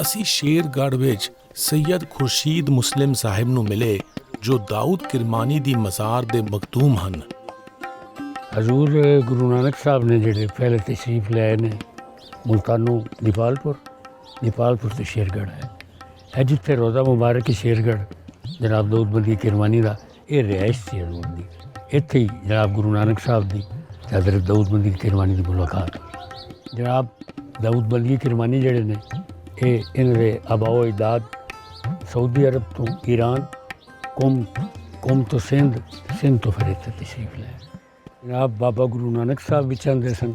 ਅਸੀਂ ਸ਼ੇਰਗੜ੍ਹ ਵਿੱਚ ਸੈਯਦ ਖੁਰਸ਼ੀਦ ਮੁਸਲਿਮ ਸਾਹਿਬ ਨੂੰ ਮਿਲੇ, ਜੋ ਦਾਊਦ ਕਿਰਮਾਨੀ ਦੀ ਮਜ਼ਾਰ ਦੇ ਮਖਦੂਮ ਹਨ। ਹਜ਼ੂਰ ਗੁਰੂ ਨਾਨਕ ਸਾਹਿਬ ਨੇ ਜਿਹੜੇ ਪਹਿਲੇ ਤਸ਼ਰੀਫ ਲਿਆਏ ਨੇ ਮੁਲਤਾਨੋਂ ਦੀਪਾਲਪੁਰ ਤੋਂ ਸ਼ੇਰਗੜ੍ਹ ਹੈ। ਇਹ ਜਿੱਥੇ ਰੋਜ਼ਾ ਮੁਬਾਰਕ ਸ਼ੇਰਗੜ੍ਹ ਜਨਾਬ ਦਾਊਦ ਬੰਦੀ ਕਿਰਮਾਨੀ ਦਾ, ਇਹ ਰਿਹਾਇਸ਼ ਸੀ ਹਜ਼ੂਰ ਦੀ। ਇੱਥੇ ਹੀ ਜਨਾਬ ਗੁਰੂ ਨਾਨਕ ਸਾਹਿਬ ਦੀ ਤੇ ਹਜ਼ਰਤ ਦਾਊਦ ਬੰਦੀ ਕਿਰਮਾਨੀ ਦੀ ਮੁਲਾਕਾਤ ਹੋਈ। ਜਨਾਬ ਦਾਊਦ ਬੰਦੀ ਕਿਰਮਾਨੀ ਜਿਹੜੇ ਨੇ ਇਹ ਇਹਨਾਂ ਦੇ ਆਬਾਓ ਅਜਦਾਦ ਸਾਊਦੀ ਅਰਬ ਤੋਂ ਈਰਾਨ, ਕੌਮ ਤੋਂ ਸਿੰਧ ਤੋਂ ਫਿਰ ਇੱਥੇ ਤਸ਼ਰੀਫ ਲੈ। ਜਨਾਬ ਬਾਬਾ ਗੁਰੂ ਨਾਨਕ ਸਾਹਿਬ ਵੀ ਚਾਹੁੰਦੇ ਸਨ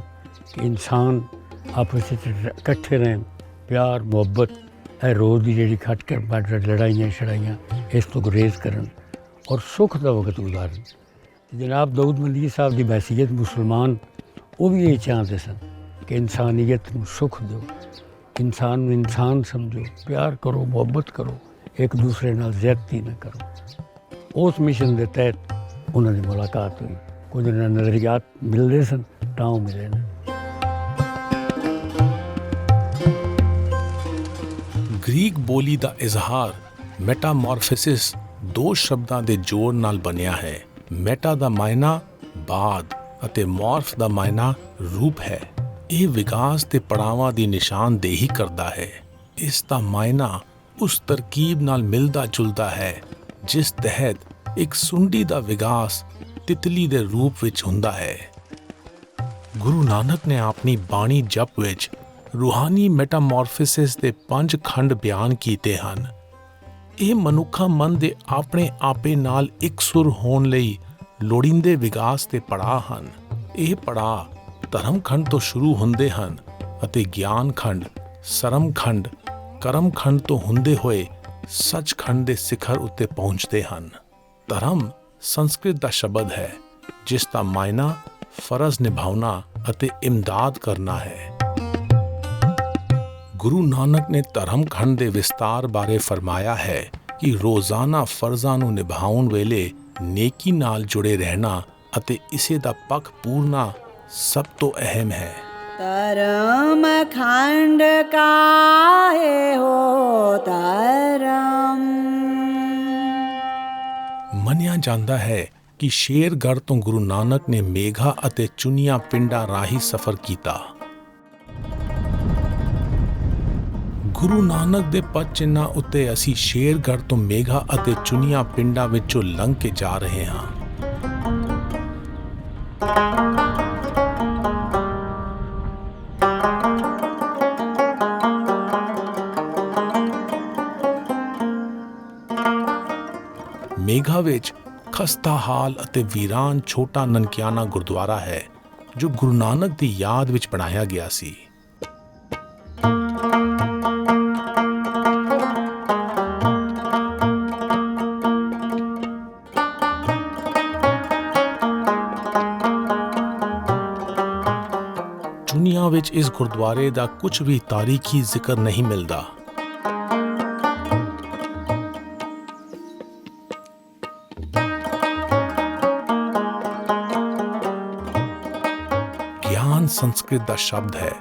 ਕਿ ਇਨਸਾਨ ਆਪਸ ਵਿੱਚ ਇਕੱਠੇ ਰਹਿਣ, ਪਿਆਰ ਮੁਹੱਬਤ, ਇਹ ਰੋਜ਼ ਦੀ ਜਿਹੜੀ ਖੱਟ ਕੇ ਬੱਟ ਲੜਾਈਆਂ ਛੜਾਈਆਂ ਇਸ ਤੋਂ ਗੁਰੇਜ਼ ਕਰਨ ਔਰ ਸੁੱਖ ਦਾ ਵਕਤ ਗੁਜ਼ਾਰਨ। ਜਨਾਬ ਦਾਊਦ ਬੰਦੀ ਸਾਹਿਬ ਦੀ ਬਹਿਸੀਅਤ ਮੁਸਲਮਾਨ ਉਹ ਵੀ ਇਹ ਚਾਹੁੰਦੇ ਸਨ ਕਿ ਇਨਸਾਨੀਅਤ ਨੂੰ ਸੁੱਖ ਦਿਓ, ਇਨਸਾਨ ਨੂੰ ਇਨਸਾਨ ਸਮਝੋ, ਪਿਆਰ ਕਰੋ, ਮੁਹੱਬਤ ਕਰੋ, ਇੱਕ ਦੂਸਰੇ ਨਾਲ ਜ਼ਿਆਦਤੀ ਨਾ ਕਰੋ। ਉਸ ਮਿਸ਼ਨ ਦੇ ਤਹਿਤ ਉਹਨਾਂ ਦੀ ਮੁਲਾਕਾਤ ਹੋਈ। ਕੁਝ ਨਜ਼ਰੀਆਤ ਮਿਲਦੇ ਸਨ ਤਾਂ ਉਹ ਮਿਲੇ ਨੇ। ਗ੍ਰੀਕ ਬੋਲੀ ਦਾ ਇਜ਼ਹਾਰ ਮੈਟਾਮੋਰਫਿਸਿਸ ਦੋ ਸ਼ਬਦਾਂ ਦੇ ਜੋੜ ਨਾਲ ਬਣਿਆ ਹੈ। ਮੈਟਾ ਦਾ ਮਾਇਨਾ ਬਾਦ ਅਤੇ ਮੋਰਫ ਦਾ ਮਾਇਨਾ ਰੂਪ ਹੈ। ਇਹ ਵਿਕਾਸ ਤੇ ਪੜਾਵਾਂ ਦੀ ਨਿਸ਼ਾਨਦੇਹੀ ਕਰਦਾ ਹੈ। ਇਸ ਦਾ ਮਾਇਨਾ ਉਸ ਤਰਕੀਬ ਨਾਲ ਮਿਲਦਾ ਜੁਲਦਾ ਹੈ ਜਿਸ ਤਹਿਤ ਇੱਕ ਸੁੰਡੀ ਦਾ ਵਿਕਾਸ ਤਿਤਲੀ ਦੇ ਰੂਪ ਵਿੱਚ ਹੁੰਦਾ ਹੈ। ਗੁਰੂ ਨਾਨਕ ਨੇ ਆਪਣੀ ਬਾਣੀ ਜਪ ਵਿੱਚ ਰੂਹਾਨੀ ਮੈਟਾਮੋਰਫਿਸਿਸ ਦੇ 5 ਖੰਡ ਬਿਆਨ ਕੀਤੇ ਹਨ। ਇਹ ਮਨੁੱਖਾ ਮਨ ਦੇ ਆਪਣੇ ਆਪੇ ਨਾਲ ਇਕਸੁਰ ਹੋਣ ਲਈ ਲੋੜੀਂਦੇ ਵਿਕਾਸ ਦੇ ਪੜਾਅ ਹਨ। ਇਹ ਪੜਾਅ ਧਰਮ ਖੰਡ ਤੋਂ ਸ਼ੁਰੂ ਹੁੰਦੇ ਹਨ ਅਤੇ ਗਿਆਨ ਖੰਡ, ਸਰਮ ਖੰਡ, ਕਰਮ ਖੰਡ ਤੋਂ ਹੁੰਦੇ ਹੋਏ ਸੱਚਖੰਡ ਦੇ ਸਿਖਰ ਉੱਤੇ ਪਹੁੰਚਦੇ ਹਨ। ਧਰਮ ਸੰਸਕ੍ਰਿਤ ਦਾ ਸ਼ਬਦ ਹੈ ਜਿਸ ਦਾ ਮਾਇਨਾ ਫਰਜ਼ ਨਿਭਾਉਣਾ ਅਤੇ ਇਮਦਾਦ ਕਰਨਾ ਹੈ। ਗੁਰੂ ਨਾਨਕ ਨੇ ਧਰਮ ਖੰਡ ਦੇ ਵਿਸਤਾਰ ਬਾਰੇ ਫਰਮਾਇਆ ਹੈ ਕਿ ਰੋਜ਼ਾਨਾ ਫਰਜ਼ਾਂ ਨੂੰ ਨਿਭਾਉਣ ਵੇਲੇ ਨੇਕੀ ਨਾਲ ਜੁੜੇ ਰਹਿਣਾ ਅਤੇ ਇਸੇ ਦਾ ਪੱਖ ਪੂਰਨਾ ਸਭ ਤੋਂ ਅਹਿਮ ਹੈ। ਧਰਮ ਖੰਡ ਕਾਹੇ ਹੋ ਧਰਮ। ਮੰਨਿਆ ਜਾਂਦਾ ਹੈ ਕਿ ਸ਼ੇਰਗੜ੍ਹ ਤੋਂ ਗੁਰੂ ਨਾਨਕ ਨੇ ਮੇਘਾ ਅਤੇ ਚੁਨੀਆਂ ਪਿੰਡਾਂ ਰਾਹੀਂ ਸਫ਼ਰ ਕੀਤਾ। ਗੁਰੂ ਨਾਨਕ ਦੇ ਪਦ ਚਿੰਨ੍ਹਾਂ ਉੱਤੇ ਅਸੀਂ ਸ਼ੇਰਗੜ੍ਹ ਤੋਂ ਮੇਘਾ ਅਤੇ ਚੁਨੀਆਂ ਪਿੰਡਾਂ ਵਿੱਚੋਂ ਲੰਘ ਕੇ ਜਾ ਰਹੇ ਹਾਂ। ਮੇਘਾ ਵਿੱਚ ਖਸਤਾ ਹਾਲ ਅਤੇ ਵੀਰਾਨ ਛੋਟਾ ਨਨਕਿਆਣਾ ਗੁਰਦੁਆਰਾ ਹੈ ਜੋ ਗੁਰੂ ਨਾਨਕ ਦੀ ਯਾਦ ਵਿੱਚ ਬਣਾਇਆ ਗਿਆ ਸੀ। ਚੁਨੀਆਂ ਵਿੱਚ ਇਸ ਗੁਰਦੁਆਰੇ ਦਾ ਕੁਝ ਵੀ ਤਾਰੀਖੀ ਜ਼ਿਕਰ ਨਹੀਂ ਮਿਲਦਾ। ਗਿਆਨ ਸੰਸਕ੍ਰਿਤ ਦਾ ਸ਼ਬਦ ਹੈ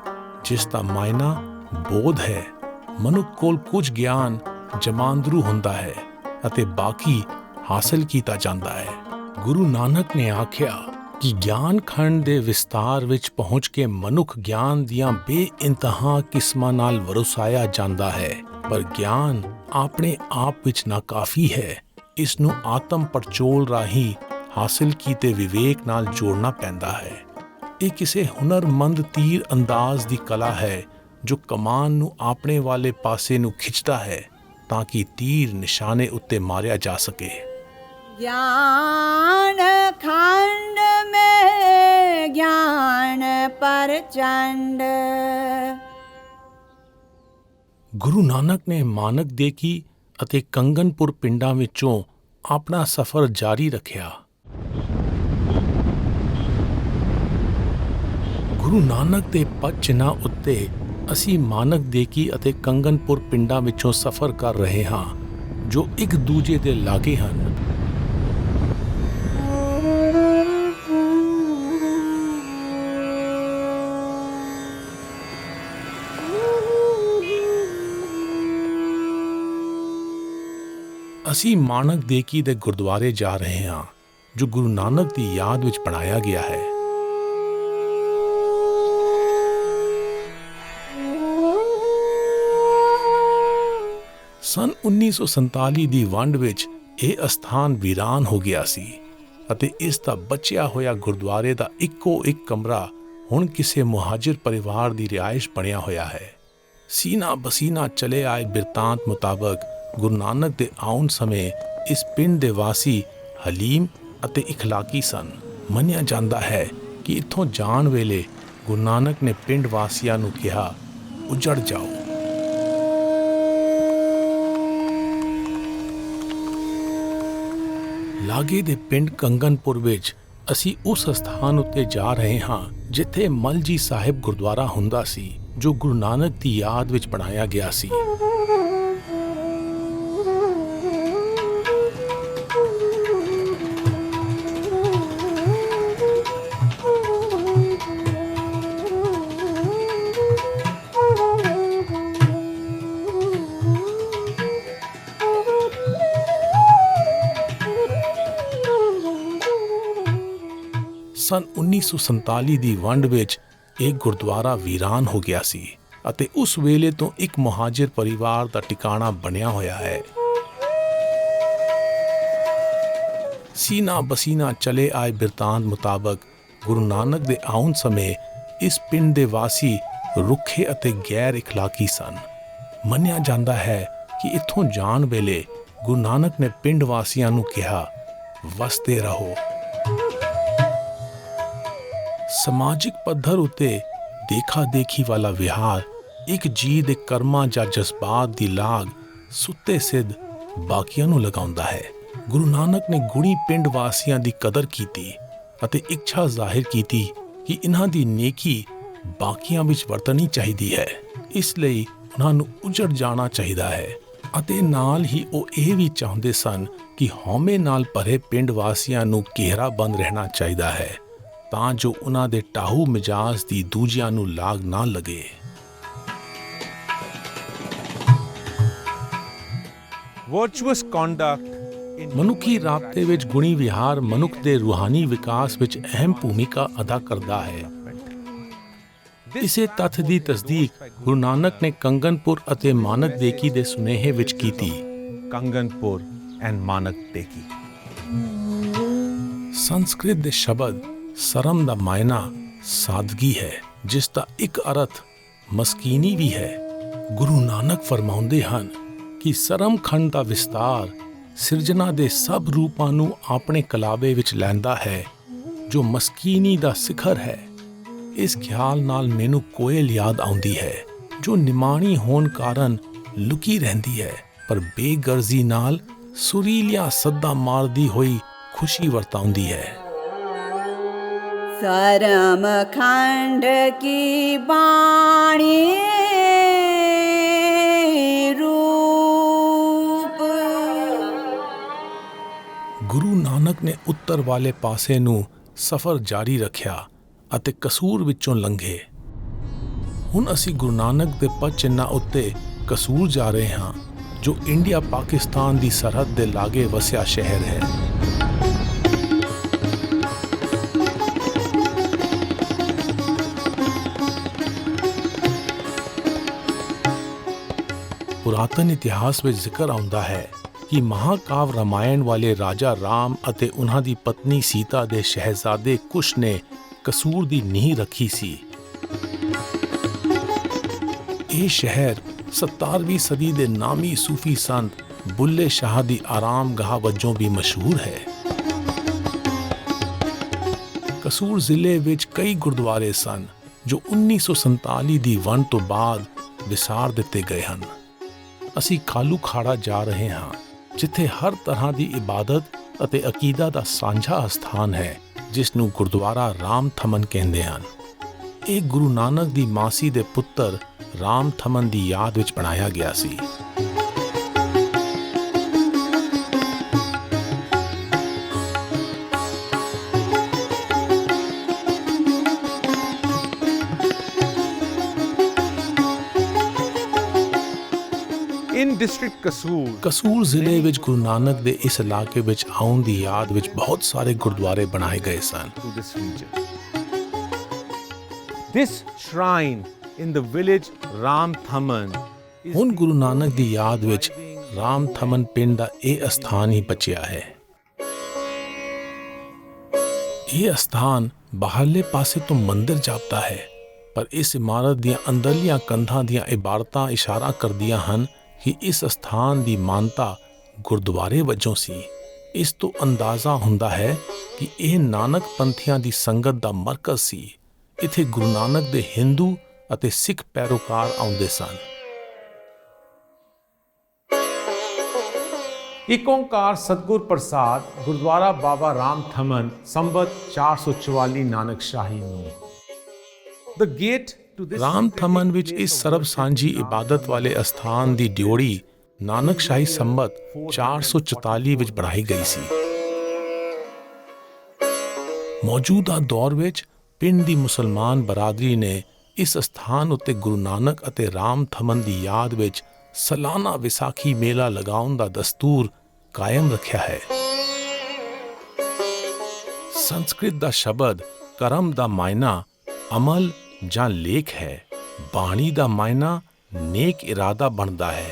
ਜਿਸ ਦਾ ਮਾਇਨਾ ਬੋਧ ਹੈ। ਮਨੁੱਖ ਕੋਲ ਕੁਝ ਗਿਆਨ ਜਮਾਂਦਰੂ ਹੁੰਦਾ ਹੈ ਅਤੇ ਬਾਕੀ ਹਾਸਲ ਕੀਤਾ ਜਾਂਦਾ ਹੈ। ਗੁਰੂ ਨਾਨਕ ਨੇ ਆਖਿਆ ਕਿ ਗਿਆਨ ਖੰਡ ਦੇ ਵਿਸਤਾਰ ਵਿੱਚ ਪਹੁੰਚ ਕੇ ਮਨੁੱਖ ਗਿਆਨ ਦੀਆਂ ਬੇਇੰਤਹਾ ਕਿਸਮਾਂ ਨਾਲ ਵਰਸਾਇਆ ਜਾਂਦਾ ਹੈ, ਪਰ ਗਿਆਨ ਆਪਣੇ ਆਪ ਵਿੱਚ ਨਾਕਾਫੀ ਹੈ। ਇਸ ਨੂੰ ਆਤਮ ਪੜਚੋਲ ਰਾਹੀਂ ਹਾਸਲ ਕੀਤੇ ਵਿਵੇਕ ਨਾਲ ਜੋੜਨਾ ਪੈਂਦਾ ਹੈ। ਇਹ ਕਿਸੇ ਹੁਨਰਮੰਦ ਤੀਰ ਅੰਦਾਜ਼ ਦੀ ਕਲਾ ਹੈ ਜੋ ਕਮਾਨ ਨੂੰ ਆਪਣੇ ਵਾਲੇ ਪਾਸੇ ਨੂੰ ਖਿੱਚਦਾ ਹੈ ਤਾਂ ਕਿ ਤੀਰ ਨਿਸ਼ਾਨੇ ਉੱਤੇ ਮਾਰਿਆ ਜਾ ਸਕੇ। ज्ञान खंड में ज्ञान प्रचंड। ਗੁਰੂ ਨਾਨਕ ਨੇ ਮਾਨਕ ਦੇਕੀ ਅਤੇ ਕੰਗਨਪੁਰ ਪਿੰਡਾਂ ਵਿੱਚੋਂ ਆਪਣਾ ਸਫ਼ਰ ਜਾਰੀ ਰੱਖਿਆ। ਗੁਰੂ ਨਾਨਕ ਦੇ ਪਦ ਚਿੰਨ੍ਹਾਂ ਉੱਤੇ ਅਸੀਂ ਮਾਨਕ ਦੇਕੀ ਅਤੇ ਕੰਗਨਪੁਰ ਪਿੰਡਾਂ ਵਿੱਚੋਂ ਸਫ਼ਰ ਕਰ ਰਹੇ ਹਾਂ ਜੋ ਇੱਕ ਦੂਜੇ ਦੇ ਲਾਗੇ ਹਨ। ਅਸੀਂ ਮਾਨਕ ਦੇਕੀ ਦੇ ਗੁਰਦੁਆਰੇ ਜਾ ਰਹੇ ਹਾਂ ਜੋ ਗੁਰੂ ਨਾਨਕ ਦੀ ਯਾਦ ਵਿੱਚ ਬਣਾਇਆ ਗਿਆ ਹੈ। ਸਨ 1947 ਦੀ ਵੰਡ ਵਿੱਚ ਇਹ ਅਸਥਾਨ ਵੀਰਾਨ ਹੋ ਗਿਆ ਸੀ ਅਤੇ ਇਸ ਦਾ ਬਚਿਆ ਹੋਇਆ ਗੁਰਦੁਆਰੇ ਦਾ ਇੱਕੋ ਇੱਕ ਕਮਰਾ ਹੁਣ ਕਿਸੇ ਮੁਹਾਜਿਰ ਪਰਿਵਾਰ ਦੀ ਰਿਹਾਇਸ਼ ਬਣਿਆ ਹੋਇਆ ਹੈ। ਸੀਨਾ ਬਸੀਨਾ ਚਲੇ ਆਏ ਬਿਰਤਾਂਤ ਮੁਤਾਬਕ ਗੁਰੂ ਨਾਨਕ ਦੇ ਆਉਣ ਸਮੇਂ ਇਸ ਪਿੰਡ ਦੇ ਵਾਸੀ ਹਲੀਮ ਅਤੇ ਇਖਲਾਕੀ ਸਨ। ਮੰਨਿਆ ਜਾਂਦਾ ਹੈ ਕਿ ਇੱਥੋਂ ਜਾਣ ਵੇਲੇ ਗੁਰੂ ਨਾਨਕ ਨੇ ਪਿੰਡ ਵਾਸੀਆਂ ਨੂੰ ਕਿਹਾ, ਉਜੜ ਜਾਓ। ਲਾਗੇ ਦੇ ਪਿੰਡ ਕੰਗਨਪੁਰ ਵਿੱਚ ਅਸੀਂ ਉਸ ਸਥਾਨ ਉੱਤੇ ਜਾ ਰਹੇ ਹਾਂ ਜਿੱਥੇ ਮਲਜੀ ਸਾਹਿਬ ਗੁਰਦੁਆਰਾ ਹੁੰਦਾ ਸੀ, ਜੋ ਗੁਰੂ ਨਾਨਕ ਦੀ ਯਾਦ ਵਿੱਚ ਬਣਾਇਆ ਗਿਆ ਸੀ। ਸਨ 1947 ਦੀ ਵੰਡ ਵਿੱਚ ਇਹ ਗੁਰਦੁਆਰਾ ਵੀਰਾਨ ਹੋ ਗਿਆ ਸੀ ਅਤੇ ਉਸ ਵੇਲੇ ਤੋਂ ਇੱਕ ਮੁਹਾਜਿਰ ਪਰਿਵਾਰ ਦਾ ਟਿਕਾਣਾ ਬਣਿਆ ਹੋਇਆ ਹੈ। ਸੀਨਾ ਬਸੀਨਾ ਚਲੇ ਆਏ ਬਿਰਤਾਂਤ ਮੁਤਾਬਕ ਗੁਰੂ ਨਾਨਕ ਦੇ ਆਉਣ ਸਮੇਂ ਇਸ ਪਿੰਡ ਦੇ ਵਾਸੀ ਰੁੱਖੇ ਅਤੇ ਗੈਰ ਇਖਲਾਕੀ ਸਨ। ਮੰਨਿਆ ਜਾਂਦਾ ਹੈ ਕਿ ਇੱਥੋਂ ਜਾਣ ਵੇਲੇ ਗੁਰੂ ਨਾਨਕ ਨੇ ਪਿੰਡ ਵਾਸੀਆਂ ਨੂੰ ਕਿਹਾ, ਵਸਦੇ ਰਹੋ। ਸਮਾਜਿਕ ਪੱਧਰ ਉੱਤੇ ਦੇਖਾ ਦੇਖੀ ਵਾਲਾ ਵਿਹਾਰ ਇੱਕ ਜੀਅ ਦੇ ਕਰਮਾਂ ਜਾਂ ਜਜ਼ਬਾਤ ਦੀ ਲਾਗ ਸੁੱਤੇ ਸਿੱਧ ਬਾਕੀਆਂ ਨੂੰ ਲਗਾਉਂਦਾ ਹੈ। ਗੁਰੂ ਨਾਨਕ ਨੇ ਗੁਣੀ ਪਿੰਡ ਵਾਸੀਆਂ ਦੀ ਕਦਰ ਕੀਤੀ ਅਤੇ ਇੱਛਾ ਜ਼ਾਹਿਰ ਕੀਤੀ ਕਿ ਇਹਨਾਂ ਦੀ ਨੇਕੀ ਬਾਕੀਆਂ ਵਿੱਚ ਵਰਤਣੀ ਚਾਹੀਦੀ ਹੈ। ਇਸ ਲਈ ਉਹਨਾਂ ਨੂੰ ਉਜੜ ਜਾਣਾ ਚਾਹੀਦਾ ਹੈ ਅਤੇ ਨਾਲ ਹੀ ਉਹ ਇਹ ਵੀ ਚਾਹੁੰਦੇ ਸਨ ਕਿ ਹਉਮੈ ਨਾਲ ਭਰੇ ਪਿੰਡ ਵਾਸੀਆਂ ਨੂੰ ਘੇਰਾਬੰਦ ਰਹਿਣਾ ਚਾਹੀਦਾ ਹੈ ਤਾਂ ਜੋ ਉਹਨਾਂ ਦੇ ਟਾਹੂ ਮਿਜਾਜ਼ ਦੀ ਦੂਜਿਆਂ ਨੂੰ ਲਾਗ ਨਾ ਲੱਗੇ। Virtuous conduct in ਮਨੁੱਖੀ ਰਾਬਤੇ ਵਿੱਚ ਗੁਣੀ ਵਿਹਾਰ ਮਨੁੱਖ ਦੇ ਰੂਹਾਨੀ ਵਿਕਾਸ ਵਿੱਚ ਅਹਿਮ ਭੂਮਿਕਾ ਅਦਾ ਕਰਦਾ ਹੈ। ਇਸੇ ਤੱਥ ਦੀ ਤਸਦੀਕ ਗੁਰੂ ਨਾਨਕ ਨੇ ਕੰਗਨਪੁਰ ਅਤੇ ਮਾਨਕ ਦੇਕੀ ਦੇ ਸੁਨੇਹੇ ਵਿੱਚ ਕੀਤੀ। Kanganpur and Manak Teki. Sanskrit ਦੇ ਸ਼ਬਦ ਸਰਮ ਦਾ ਮਾਇਨਾ ਸਾਦਗੀ ਹੈ, ਜਿਸ ਦਾ ਇੱਕ ਅਰਥ ਮਸਕੀਨੀ ਵੀ ਹੈ। ਗੁਰੂ ਨਾਨਕ ਫਰਮਾਉਂਦੇ ਹਨ ਕਿ ਸਰਮ ਖੰਡ ਦਾ ਵਿਸਤਾਰ ਸਿਰਜਣਾ ਦੇ ਸਭ ਰੂਪਾਂ ਨੂੰ ਆਪਣੇ ਕਲਾਵੇ ਵਿੱਚ ਲੈਂਦਾ ਹੈ, ਜੋ ਮਸਕੀਨੀ ਦਾ ਸਿਖਰ ਹੈ। ਇਸ ਖਿਆਲ ਨਾਲ ਮੈਨੂੰ ਕੋਇਲ ਯਾਦ ਆਉਂਦੀ ਹੈ, ਜੋ ਨਿਮਾਣੀ ਹੋਣ ਕਾਰਨ ਲੁਕੀ ਰਹਿੰਦੀ ਹੈ, ਪਰ ਬੇਗਰਜ਼ੀ ਨਾਲ ਸੁਰੀਲੀਆਂ ਸੱਦਾ ਮਾਰਦੀ ਹੋਈ ਖੁਸ਼ੀ ਵਰਤਾਉਂਦੀ ਹੈ। सरम खंड की बाणी रूप। ਗੁਰੂ ਨਾਨਕ ਨੇ ਉੱਤਰ ਵਾਲੇ ਪਾਸੇ ਨੂੰ ਸਫ਼ਰ ਜਾਰੀ ਰੱਖਿਆ ਅਤੇ ਕਸੂਰ ਵਿੱਚੋਂ ਲੰਘੇ। ਹੁਣ ਅਸੀਂ ਗੁਰੂ ਨਾਨਕ ਦੇ ਪਦ ਚਿੰਨ੍ਹਾਂ ਉੱਤੇ ਕਸੂਰ ਜਾ ਰਹੇ ਹਾਂ, ਜੋ ਇੰਡੀਆ ਪਾਕਿਸਤਾਨ ਦੀ ਸਰਹੱਦ ਦੇ ਲਾਗੇ ਵਸਿਆ ਸ਼ਹਿਰ ਹੈ। ਪੁਰਾਤਨ ਇਤਿਹਾਸ ਵਿੱਚ ਜ਼ਿਕਰ ਆਉਂਦਾ ਹੈ ਕਿ ਮਹਾਕਾਵ ਰਾਮਾਇਣ ਵਾਲੇ ਰਾਜਾ ਰਾਮ ਅਤੇ ਉਹਨਾਂ ਦੀ ਪਤਨੀ ਸੀਤਾ ਦੇ ਸ਼ਹਿਜ਼ਾਦੇ ਕੁਸ਼ ਨੇ ਕਸੂਰ ਦੀ ਨੀਂਹ ਰੱਖੀ ਸੀ। ਇਹ ਸ਼ਹਿਰ 17ਵੀਂ ਸਦੀ ਦੇ ਨਾਮੀ ਸੂਫੀ ਸੰਤ ਬੁੱਲੇ ਸ਼ਾਹ ਦੀ ਆਰਾਮਗਾਹ ਵਜੋਂ ਵੀ ਮਸ਼ਹੂਰ ਹੈ। ਕਸੂਰ ਜ਼ਿਲ੍ਹੇ ਵਿੱਚ ਕਈ ਗੁਰਦੁਆਰੇ ਸਨ ਜੋ 1947 ਦੀ ਵੰਡ ਤੋਂ ਬਾਅਦ ਵਿਸਾਰ ਦਿੱਤੇ ਗਏ ਹਨ। ਅਸੀਂ ਖਾਲੂ ਖਾੜਾ ਜਾ ਰਹੇ ਹਾਂ, ਜਿੱਥੇ ਹਰ ਤਰ੍ਹਾਂ ਦੀ ਇਬਾਦਤ ਅਤੇ ਅਕੀਦਾ ਦਾ ਸਾਂਝਾ ਸਥਾਨ ਹੈ, ਜਿਸ ਨੂੰ ਗੁਰਦੁਆਰਾ ਰਾਮ ਥਮਨ ਕਹਿੰਦੇ ਹਨ। ਇਹ ਗੁਰੂ ਨਾਨਕ ਦੀ ਮਾਸੀ ਦੇ ਪੁੱਤਰ ਰਾਮ ਥਮਨ ਦੀ ਯਾਦ ਵਿੱਚ ਬਣਾਇਆ ਗਿਆ ਸੀ। in district Kasur, ਕਸੂਰ ਜ਼ਿਲ੍ਹੇ ਵਿੱਚ ਗੁਰੂ ਨਾਨਕ ਦੇ ਇਸ ਇਲਾਕੇ ਵਿੱਚ ਆਉਣ ਦੀ ਯਾਦ ਵਿੱਚ ਬਹੁਤ ਸਾਰੇ ਗੁਰਦੁਆਰੇ ਬਣਾਏ ਗਏ ਸਨ। to this region. This shrine in the village Ram Thaman is ਹੁਣ ਗੁਰੂ ਨਾਨਕ ਦੀ ਯਾਦ ਵਿੱਚ ਰਾਮ ਥਮਨ ਪਿੰਡ ਦਾ ਇਹ ਅਸਥਾਨ ਹੀ ਬਚਿਆ ਹੈ। ਇਹ ਅਸਥਾਨ ਬਾਹਰਲੇ ਪਾਸੇ ਤੋਂ ਮੰਦਿਰ ਜਾਪਦਾ ਹੈ, ਪਰ ਇਸ ਇਮਾਰਤ ਦੀਆਂ ਅੰਦਰਲੀਆਂ ਕੰਧਾਂ ਦੀਆਂ ਇਬਾਰਤਾਂ ਇਸ਼ਾਰਾ ਕਰਦੀਆਂ ਹਨ ਕਿ ਇਸ ਅਸਥਾਨ ਦੀ ਮਾਨਤਾ ਗੁਰਦੁਆਰੇ ਵਜੋਂ ਸੀ। ਇਸ ਤੋਂ ਅੰਦਾਜ਼ਾ ਹੁੰਦਾ ਹੈ ਕਿ ਇਹ ਨਾਨਕ ਪੰਥੀਆਂ ਦੀ ਸੰਗਤ ਦਾ ਮਰਕਜ਼ ਸੀ। ਇੱਥੇ ਗੁਰੂ ਨਾਨਕ ਦੇ ਹਿੰਦੂ ਅਤੇ ਸਿੱਖ ਪੈਰੋਕਾਰ ਆਉਂਦੇ ਸਨ। ਇੱਕ ਓਂਕਾਰ ਸਤਿਗੁਰ ਪ੍ਰਸਾਦ ਗੁਰਦੁਆਰਾ ਬਾਬਾ ਰਾਮ ਥਮਨ ਸੰਬਤ 444 ਨਾਨਕ ਸ਼ਾਹੀ ਨੂੰ। The gate to this Ram ਥਮਨ ਵਿੱਚ ਇਸ ਸਰਬ ਸਾਂਝੀ ਇਬਾਦਤ ਵਾਲੇ ਅਸਥਾਨ ਦੀ ਡਿਓੜੀ ਨਾਨਕ ਸ਼ਾਹੀ ਸੰਬਤ 444 ਵਿੱਚ ਬਣਾਈ ਗਈ ਸੀ। ਮੌਜੂਦਾ ਦੌਰ ਵਿੱਚ ਪਿੰਡ ਦੀ ਮੁਸਲਮਾਨ ਬਰਾਦਰੀ ਨੇ ਇਸ ਅਸਥਾਨ ਉੱਤੇ ਗੁਰੂ ਨਾਨਕ ਅਤੇ ਰਾਮ ਥਮਨ ਦੀ ਯਾਦ ਵਿੱਚ ਸਾਲਾਨਾ ਵਿਸਾਖੀ ਮੇਲਾ ਲਗਾਉਣ ਦਾ ਦਸਤੂਰ ਕਾਇਮ ਰੱਖਿਆ ਹੈ। ਸੰਸਕ੍ਰਿਤ ਦਾ ਸ਼ਬਦ ਕਰਮ ਦਾ ਮਾਇਨਾ ਅਮਲ ਜਾਂ ਲੇਖ ਹੈ। ਬਾਣੀ ਦਾ ਮਾਇਨਾ ਨੇਕ ਇਰਾਦਾ ਬਣਦਾ ਹੈ।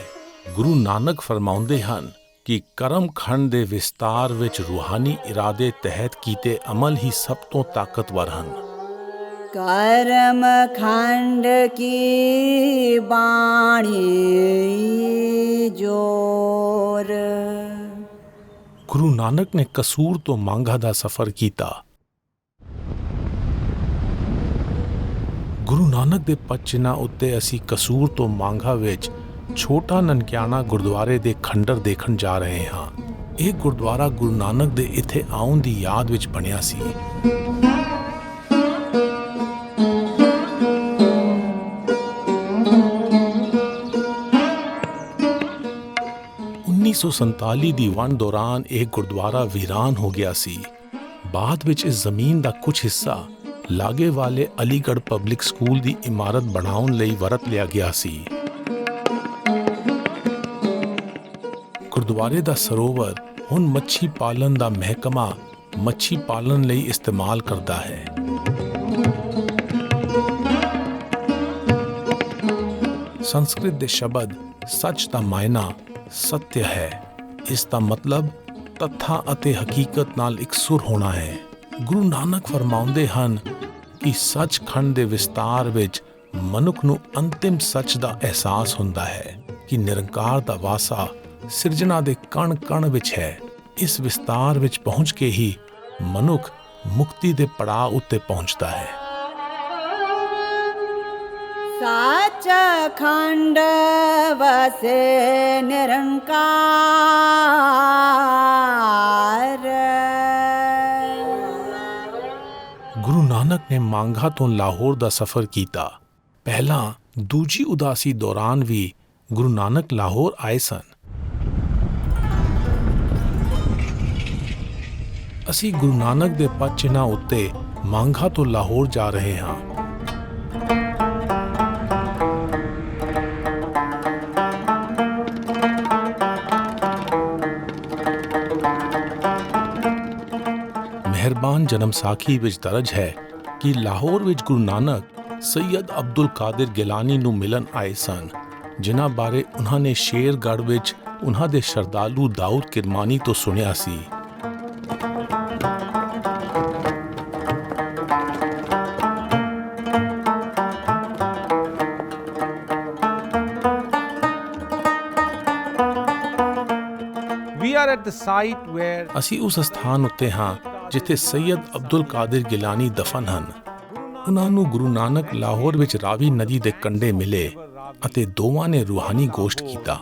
ਗੁਰੂ ਨਾਨਕ ਫਰਮਾਉਂਦੇ ਹਨ ਕਿ ਕਰਮ ਖੰਡ ਦੇ ਵਿਸਤਾਰ ਵਿੱਚ ਰੂਹਾਨੀ ਇਰਾਦੇ ਤਹਿਤ ਕੀਤੇ ਅਮਲ ਹੀ ਸਭ ਤੋਂ ਤਾਕਤਵਰ ਹਨ। ਕਰਮ ਖੰਡ ਕੀ ਬਾਣੀ ਜੋਰ। ਗੁਰੂ ਨਾਨਕ ਨੇ ਕਸੂਰ ਤੋਂ ਮਾਂਘਾ ਦਾ ਸਫ਼ਰ ਕੀਤਾ। ਗੁਰੂ ਨਾਨਕ ਦੇ ਪਦਚਿੰਨ੍ਹਾਂ ਉੱਤੇ ਅਸੀਂ ਕਸੂਰ ਤੋਂ ਮਾਂਘਾ ਵਿੱਚ ਛੋਟਾ ਨਨਕਿਆਣਾ ਗੁਰਦੁਆਰੇ ਦੇ ਖੰਡਰ ਦੇਖਣ ਜਾ ਰਹੇ ਹਾਂ। ਇਹ ਗੁਰਦੁਆਰਾ ਗੁਰੂ ਨਾਨਕ ਦੇ ਇੱਥੇ ਆਉਣ ਦੀ ਯਾਦ ਵਿੱਚ ਬਣਿਆ ਸੀ। ਦੀ ਵੰਡ ਦੌਰਾਨ ਇਹ ਗੁਰਦੁਆਰਾ ਵੀਰਾਨ ਹੋ ਗਿਆ ਸੀ। ਬਾਅਦ ਵਿੱਚ ਇਸ ਜ਼ਮੀਨ ਦਾ ਕੁਝ ਹਿੱਸਾ ਲਾਗੇ ਵਾਲੇ ਅਲੀਗੜ੍ਹ ਪਬਲਿਕ ਸਕੂਲ ਦੀ ਇਮਾਰਤ ਬਣਾਉਣ ਲਈ ਵਰਤ ਲਿਆ ਗਿਆ ਸੀ। ਗੁਰਦੁਆਰੇ ਦਾ ਸਰੋਵਰ ਹੁਣ ਮੱਛੀ ਪਾਲਣ ਦਾ ਮਹਿਕਮਾ ਮੱਛੀ ਪਾਲਣ ਲਈ ਇਸਤੇਮਾਲ ਕਰਦਾ ਹੈ। ਸੰਸਕ੍ਰਿਤ ਦੇ ਸ਼ਬਦ ਸੱਚ ਦਾ ਮਾਇਨਾ ਸਤਿ ਹੈ। ਇਸ ਦਾ ਮਤਲਬ ਤੱਥਾਂ ਅਤੇ ਹਕੀਕਤ ਨਾਲ ਇਕਸੁਰ ਹੋਣਾ ਹੈ। ਗੁਰੂ ਨਾਨਕ ਫਰਮਾਉਂਦੇ ਹਨ ਕਿ ਸੱਚਖੰਡ ਦੇ ਵਿਸਤਾਰ ਵਿੱਚ ਮਨੁੱਖ ਨੂੰ ਅੰਤਿਮ ਸੱਚ ਦਾ ਅਹਿਸਾਸ ਹੁੰਦਾ ਹੈ ਕਿ ਨਿਰੰਕਾਰ ਦਾ ਵਾਸਾ ਸਿਰਜਣਾ ਦੇ ਕਣ-ਕਣ ਵਿੱਚ ਹੈ। ਇਸ ਵਿਸਤਾਰ ਵਿੱਚ ਪਹੁੰਚ ਕੇ ਹੀ ਮਨੁੱਖ ਮੁਕਤੀ ਦੇ ਪੜਾਅ ਉੱਤੇ ਪਹੁੰਚਦਾ ਹੈ। ਸੱਚਖੰਡ ਵਸੇ ਨਿਰੰਕਾਰ। ਗੁਰੂ ਨਾਨਕ ਨੇ ਮਾਂਘਾ ਤੋਂ ਲਾਹੌਰ ਦਾ ਸਫ਼ਰ ਕੀਤਾ। ਪਹਿਲਾਂ ਦੂਜੀ ਉਦਾਸੀ ਦੌਰਾਨ ਵੀ ਗੁਰੂ ਨਾਨਕ ਲਾਹੌਰ ਆਏ ਸਨ। ਅਸੀਂ ਗੁਰੂ ਨਾਨਕ ਦੇ ਪਦਚਿੰਨ੍ਹਾਂ ਉੱਤੇ ਮਾਂਘਾ ਤੋਂ ਲਾਹੌਰ ਜਾ ਰਹੇ ਹਾਂ। ਮਿਹਰਬਾਨ ਜਨਮ ਸਾਖੀ ਵਿੱਚ ਦਰਜ ਹੈ ਕਿ ਲਾਹੌਰ ਵਿੱਚ ਗੁਰੂ ਨਾਨਕ ਸੈਯਦ ਅਬਦੁਲ ਕਾਦਰ ਗਿਲਾਨੀ ਨੂੰ ਮਿਲਣ ਆਏ ਸਨ, ਜਿਨ੍ਹਾਂ ਬਾਰੇ ਉਹਨਾਂ ਨੇ ਸ਼ੇਰਗੜ੍ਹ ਵਿੱਚ ਉਹਨਾਂ ਦੇ ਸ਼ਰਧਾਲੂ ਦਾਊਦ ਕਿਰਮਾਨੀ ਤੋਂ ਸੁਣਿਆ ਸੀ। ਅਸੀਂ ਉਸ ਸਥਾਨ ਉੱਤੇ ਹਾਂ ਜਿੱਥੇ ਸੈਯਦ ਅਬਦੁਲ ਕਾਦਰ ਗਿਲਾਨੀ ਦਫਨ ਹਨ। ਉਹਨਾਂ ਨੂੰ ਗੁਰੂ ਨਾਨਕ ਲਾਹੌਰ ਵਿੱਚ ਰਾਵੀ ਨਦੀ ਦੇ ਕੰਢੇ ਮਿਲੇ ਅਤੇ ਦੋਵਾਂ ਨੇ ਰੂਹਾਨੀ ਗੋਸ਼ਟ ਕੀਤਾ।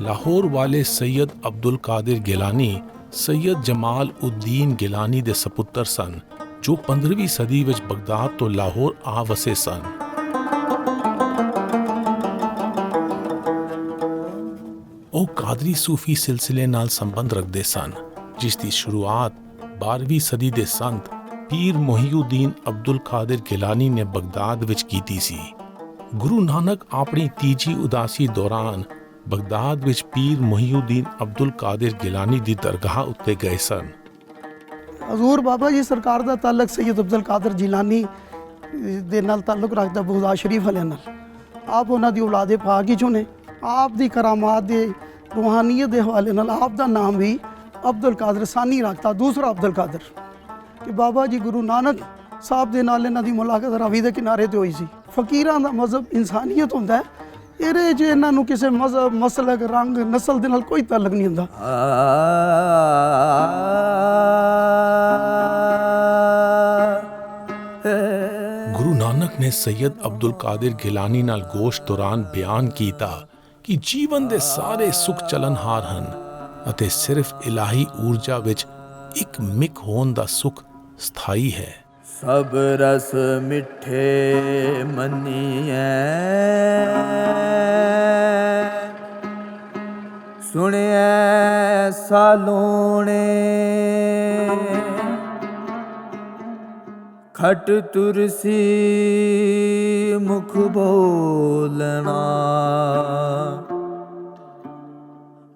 ਲਾਹੌਰ ਵਾਲੇ ਸੈਯਦ ਅਬਦੁਲ ਕਾਦਰ ਗਿਲਾਨੀ ਸੈਯਦ ਜਮਾਲ ਉਦੀਨ ਗਿਲਾਨੀ ਦੇ ਸਪੁੱਤਰ ਸਨ, ਜੋ 15ਵੀਂ ਸਦੀ ਵਿੱਚ ਬਗਦਾਦ ਤੋਂ ਲਾਹੌਰ ਆ ਵਸੇ ਸਨ। ਉਹ ਕਾਦਰੀ ਸੂਫੀ ਸਿਲਸਿਲੇ ਨਾਲ ਸੰਬੰਧ ਰੱਖਦੇ ਸਨ, ਜਿਸ ਦੀ ਸ਼ੁਰੂਆਤ 12ਵੀਂ ਸਦੀ ਦੇ ਸੰਤ ਪੀਰ ਮੁਹੀਉਦੀਨ ਅਬਦੁਲ ਕਾਦਰ ਗਿਲਾਨੀ ਨੇ ਬਗਦਾਦ ਵਿੱਚ ਕੀਤੀ ਸੀ। ਗੁਰੂ ਨਾਨਕ ਆਪਣੀ ਤੀਜੀ ਉਦਾਸੀ ਦੌਰਾਨ ਬਗਦਾਦ ਵਿੱਚ ਪੀਰ ਮੁਹੀਉਦੀਨ ਅਬਦੁਲ ਕਾਦਰ ਗਿਲਾਨੀ ਦੀ ਦਰਗਾਹ ਉੱਤੇ ਗਏ ਸਨ। ਹਜ਼ੂਰ ਬਾਬਾ ਜੀ ਸਰਕਾਰ ਦਾ ਤਾਲੁਕ ਸੈਯਦ ਅਬਦੁਲ ਕਾਦਰ ਜਿਲਾਨੀ ਦੇ ਨਾਲ ਤਾਲੁਕ ਰੱਖਦਾ ਬਗਦਾਦ ਸ਼ਰੀਫ ਵਾਲਿਆਂ ਨਾਲ। ਆਪ ਉਹਨਾਂ ਦੀ ਔਲਾਦੇ ਪਾਕ ਹੀ ਚੋਂ ਨੇ। ਆਪ ਦੀ ਕਰਾਮਾਤ ਦੇ ਰੂਹਾਨੀਅਤ ਦੇ ਹਵਾਲੇ ਨਾਲ ਆਪ ਦਾ ਨਾਮ ਵੀ ਅਬਦੁਲ ਕਾਦਰ ਸਾਨੀ ਰੱਖਤਾ, ਦੂਸਰਾ ਅਬਦੁਲ ਕਾਦਰ। ਕਿ ਬਾਬਾ ਜੀ ਗੁਰੂ ਨਾਨਕ ਸਾਹਿਬ ਦੇ ਨਾਲ ਇਹਨਾਂ ਦੀ ਮੁਲਾਕਾਤ ਰਾਵੀ ਦੇ ਕਿਨਾਰੇ ਤੇ ਹੋਈ ਸੀ। ਫਕੀਰਾਂ ਦਾ ਮਜ਼ਹਬ ਇਨਸਾਨੀਅਤ ਹੁੰਦਾ ਹੈ, ਇਹਦੇ 'ਚ ਇਹਨਾਂ ਨੂੰ ਕਿਸੇ ਮਜ਼ਹਬ, ਮਸਲਕ, ਰੰਗ, ਨਸਲ ਦੇ ਨਾਲ ਕੋਈ ਤਾਲੁਕ ਨਹੀਂ ਹੁੰਦਾ। ਗੁਰੂ ਨਾਨਕ ਨੇ ਸੈਯਦ ਅਬਦੁਲ ਕਾਦਰ ਗਿਲਾਨੀ ਨਾਲ ਗੋਸ਼ਟ ਦੌਰਾਨ ਬਿਆਨ ਕੀਤਾ ਕਿ ਜੀਵਨ ਦੇ ਸਾਰੇ ਸੁੱਖ ਚਲਨਹਾਰ ਹਨ ਅਤੇ ਸਿਰਫ ਇਲਾਹੀ ਊਰਜਾ ਵਿੱਚ ਇੱਕ ਮਿਕ ਹੋਣ ਦਾ ਸੁੱਖ ਸਥਾਈ ਹੈ। ਸਭ ਰਸ ਮਿੱਠੇ ਮੰਨੀਐ, ਸੁਣਿਐ ਸਾਲੋਣੇ, ਖਟ ਤੁਰਸੀ ਮੁਖ ਬੋਲਣਾ,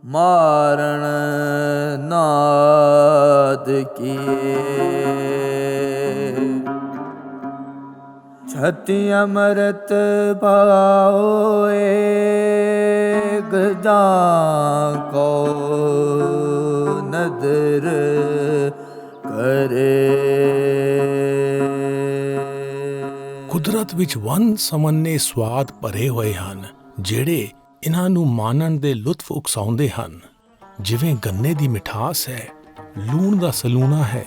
ਮਾਰਨ ਨਾਦ ਕੀਏ, ਛਤੀ ਅਮਰਤ ਪਾਓਏ, ਗਜਾਂ ਕੋ ਨਦਰ ਕਰੇ। ਕੁਦਰਤ ਵਿੱਚ ਵੰਨ ਸਮੰਨੇ ਸਵਾਦ ਭਰੇ ਹੋਏ ਹਨ ਜਿਹੜੇ ਇਹਨਾਂ ਨੂੰ ਮਾਣਨ ਦੇ ਲੁਤਫ ਉਕਸਾਉਂਦੇ ਹਨ। ਜਿਵੇਂ ਗੰਨੇ ਦੀ ਮਿਠਾਸ ਹੈ, ਲੂਣ ਦਾ ਸਲੂਣਾ ਹੈ,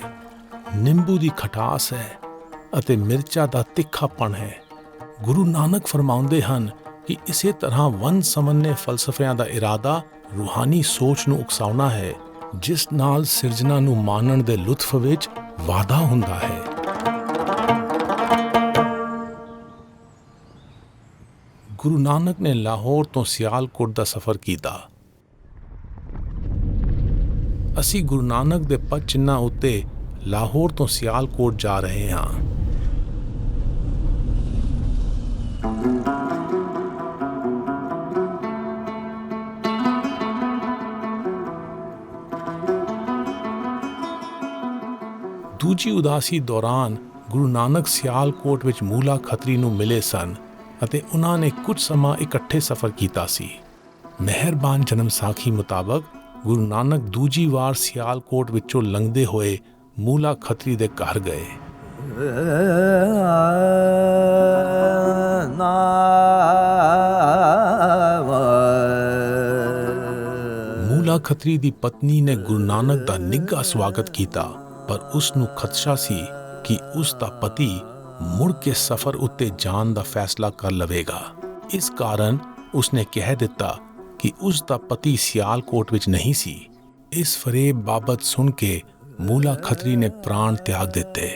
ਨਿੰਬੂ ਦੀ ਖਟਾਸ ਹੈ ਅਤੇ ਮਿਰਚਾਂ ਦਾ ਤਿੱਖਾਪਣ ਹੈ। ਗੁਰੂ ਨਾਨਕ ਫਰਮਾਉਂਦੇ ਹਨ ਕਿ ਇਸੇ ਤਰ੍ਹਾਂ ਵੰਨ ਸਮੰਨੇ ਫਲਸਫਿਆਂ ਦਾ ਇਰਾਦਾ ਰੂਹਾਨੀ ਸੋਚ ਨੂੰ ਉਕਸਾਉਣਾ ਹੈ, ਜਿਸ ਨਾਲ ਸਿਰਜਣਾ ਨੂੰ ਮਾਣਨ ਦੇ ਲੁਤਫ ਵਿੱਚ ਵਾਧਾ ਹੁੰਦਾ ਹੈ। ਗੁਰੂ ਨਾਨਕ ਨੇ ਲਾਹੌਰ ਤੋਂ ਸਿਆਲਕੋਟ ਦਾ ਸਫ਼ਰ ਕੀਤਾ। ਅਸੀਂ ਗੁਰੂ ਨਾਨਕ ਦੇ ਪਦ ਚਿੰਨ੍ਹਾਂ ਉੱਤੇ ਲਾਹੌਰ ਤੋਂ ਸਿਆਲਕੋਟ ਜਾ ਰਹੇ ਹਾਂ। ਦੂਜੀ ਉਦਾਸੀ ਦੌਰਾਨ ਗੁਰੂ ਨਾਨਕ ਸਿਆਲਕੋਟ ਵਿੱਚ ਮੂਲਾ ਖੱਤਰੀ ਨੂੰ ਮਿਲੇ ਸਨ ਅਤੇ ਉਹਨਾਂ ਨੇ ਕੁਝ ਸਮਾਂ ਇਕੱਠੇ ਸਫ਼ਰ ਕੀਤਾ ਸੀ। ਮਿਹਰਬਾਨ ਜਨਮ ਸਾਖੀ ਮੁਤਾਬਕ ਗੁਰੂ ਨਾਨਕ ਦੂਜੀ ਵਾਰ ਸਿਆਲਕੋਟ ਵਿੱਚੋਂ ਲੰਘਦੇ ਹੋਏ ਮੂਲਾ ਖੱਤਰੀ ਦੇ ਘਰ ਗਏ। ਮੂਲਾ ਖੱਤਰੀ ਦੀ ਪਤਨੀ ਨੇ ਗੁਰੂ ਨਾਨਕ ਦਾ ਨਿੱਘਾ ਸਵਾਗਤ ਕੀਤਾ, ਪਰ ਉਸ ਨੂੰ ਖਦਸ਼ਾ ਸੀ ਕਿ ਉਸ ਦਾ ਪਤੀ ਮੁੜ ਕੇ ਸਫ਼ਰ ਉੱਤੇ ਜਾਣ ਦਾ ਫੈਸਲਾ ਕਰ ਲਵੇਗਾ। ਇਸ ਕਾਰਨ ਉਸਨੇ ਕਹਿ ਦਿੱਤਾ ਕਿ ਉਸ ਦਾ ਪਤੀ ਸਿਆਲਕੋਟ ਵਿੱਚ ਨਹੀਂ ਸੀ। ਇਸ ਫਰੇਬ ਬਾਬਤ ਸੁਣ ਕੇ ਮੂਲਾ ਖੱਤਰੀ ਨੇ ਪ੍ਰਾਣ ਤਿਆਗ ਦਿੱਤੇ।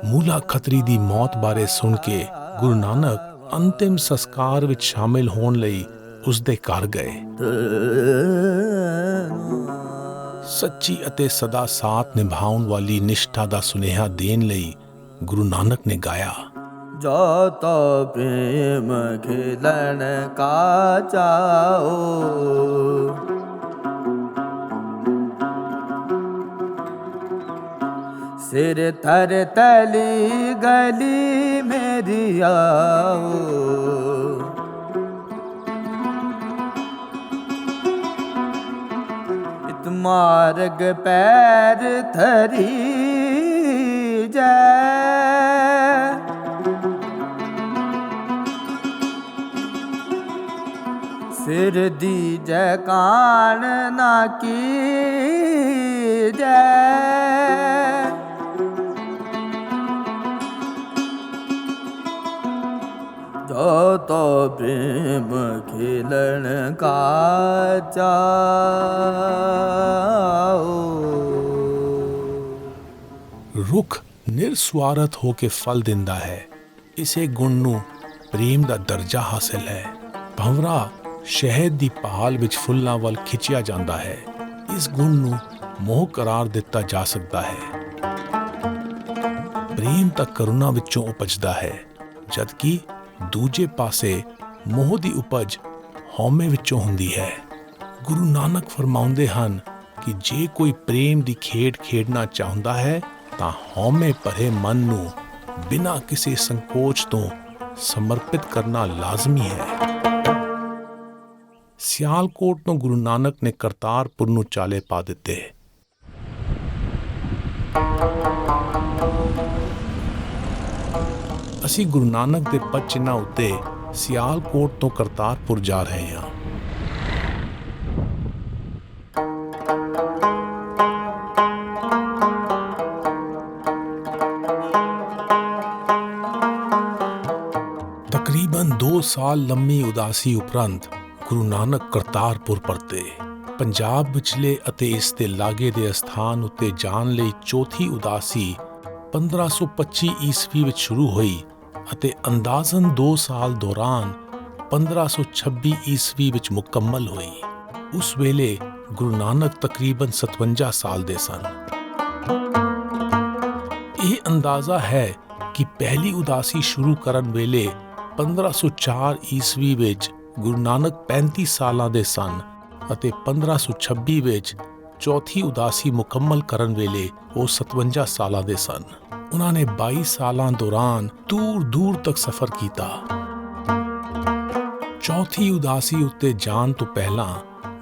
ਮੂਲਾ ਖੱਤਰੀ ਦੀ ਮੌਤ ਬਾਰੇ ਸੁਣ ਕੇ ਗੁਰੂ ਨਾਨਕ ਅੰਤਿਮ ਸੰਸਕਾਰ ਵਿੱਚ ਸ਼ਾਮਿਲ ਹੋਣ ਲਈ ਉਸ ਦੇ ਘਰ ਗਏ। ਸੱਚੀ ਅਤੇ ਸਦਾ ਸਾਥ ਨਿਭਾਉਣ ਵਾਲੀ ਨਿਸ਼ਠਾ ਦਾ ਸੁਨੇਹਾ ਦੇਣ ਲਈ ਗੁਰੂ ਨਾਨਕ ਨੇ ਗਾਇਆ, ਜੋ ਤੋ ਪ੍ਰੇਮ ਖਿਲਣ ਕਾ ਚਾਓ, ਸਿਰ ਥਰ ਤਲੀ ਗਲੀ ਮੇਰੀ ਆਓ, ਇਤ ਮਾਰਗ ਪੈਰ ਥਰੀ ਜੈ, ਸਿਰ ਦੀ ਜੈ ਕਾਣ ਨਾ ਕੀ ਜੈ, ਜੋ ਤੋ ਪ੍ਰੇਮ ਖਿਲਣ ਕਾ ਚਾਓ। ਰੁੱਖ ਨਿਰਸਵਾਰਥ ਹੋ ਕੇ ਫਲ ਦਿੰਦਾ ਹੈ। ਇਸੇ ਗੁਣ ਨੂੰ ਪ੍ਰੇਮ ਦਾ ਦਰਜਾ ਹਾਸਿਲ ਹੈ। ਭੰਵਰਾ ਸ਼ਹਿਦ ਦੀ ਪਹਾਲ ਵਿੱਚ ਫੁੱਲਾਂ ਵੱਲ ਖਿੱਚਿਆ ਜਾਂਦਾ ਹੈ। ਇਸ ਗੁਣ ਨੂੰ ਮੋਹ ਕਰਾਰ ਦਿੱਤਾ ਜਾ ਸਕਦਾ ਹੈ। ਪ੍ਰੇਮ ਤਾਂ ਕਰੁਣਾ ਵਿੱਚੋਂ ਉਪਜਦਾ ਹੈ, ਜਦਕਿ ਦੂਜੇ ਪਾਸੇ ਮੋਹ ਦੀ ਉਪਜ ਹਉਮੈ ਵਿੱਚੋਂ ਹੁੰਦੀ ਹੈ। ਗੁਰੂ ਨਾਨਕ ਫਰਮਾਉਂਦੇ ਹਨ ਕਿ ਜੇ ਕੋਈ ਪ੍ਰੇਮ ਦੀ ਖੇਡ ਖੇਡਣਾ ਚਾਹੁੰਦਾ ਹੈ ਤਾਂ ਹਉਮੈ ਭਰੇ ਮਨ ਨੂੰ ਬਿਨਾਂ ਕਿਸੇ ਸੰਕੋਚ ਤੋਂ ਸਮਰਪਿਤ ਕਰਨਾ ਲਾਜ਼ਮੀ ਹੈ। ਸਿਆਲਕੋਟ ਤੋਂ ਗੁਰੂ ਨਾਨਕ ਨੇ ਕਰਤਾਰਪੁਰ ਨੂੰ ਚਾਲੇ ਪਾ ਦਿੱਤੇ। ਅਸੀਂ ਗੁਰੂ ਨਾਨਕ ਦੇ ਪਦ ਚਿੰਨ੍ਹਾਂ ਉੱਤੇ ਸਿਆਲਕੋਟ ਤੋਂ ਕਰਤਾਰਪੁਰ ਜਾ ਰਹੇ ਹਾਂ। ਤਕਰੀਬਨ 2 ਸਾਲ ਲੰਮੀ ਉਦਾਸੀ ਉਪਰੰਤ ਗੁਰੂ ਨਾਨਕ ਕਰਤਾਰਪੁਰ ਪਰਤੇ। ਪੰਜਾਬ ਵਿਚਲੇ ਅਤੇ ਇਸ ਦੇ ਲਾਗੇ ਦੇ ਅਸਥਾਨ ਉੱਤੇ ਜਾਣ ਲਈ ਚੌਥੀ ਉਦਾਸੀ 1525 ਈਸਵੀ ਵਿੱਚ ਸ਼ੁਰੂ ਹੋਈ ਅਤੇ ਅੰਦਾਜ਼ਨ 2 ਸਾਲ ਦੌਰਾਨ 1526 ਈਸਵੀ ਵਿੱਚ ਮੁਕੰਮਲ ਹੋਈ। ਉਸ ਵੇਲੇ ਗੁਰੂ ਨਾਨਕ ਤਕਰੀਬਨ 57 ਸਾਲ ਦੇ ਸਨ। ਇਹ ਅੰਦਾਜ਼ਾ ਹੈ ਕਿ ਪਹਿਲੀ ਉਦਾਸੀ ਸ਼ੁਰੂ ਕਰਨ ਵੇਲੇ 1504 ਈਸਵੀ ਵਿੱਚ ਗੁਰੂ ਨਾਨਕ 35 ਸਾਲਾਂ ਦੇ ਸਨ ਅਤੇ 1526 ਵਿੱਚ ਚੌਥੀ ਉਦਾਸੀ ਮੁਕੰਮਲ ਕਰਨ ਵੇਲੇ ਉਹ 57 ਸਾਲਾਂ ਦੇ ਸਨ। ਉਹਨਾਂ ਨੇ 22 ਸਾਲਾਂ ਦੌਰਾਨ ਦੂਰ ਦੂਰ ਤੱਕ ਸਫ਼ਰ ਕੀਤਾ। ਚੌਥੀ ਉਦਾਸੀ ਉੱਤੇ ਜਾਣ ਤੋਂ ਪਹਿਲਾਂ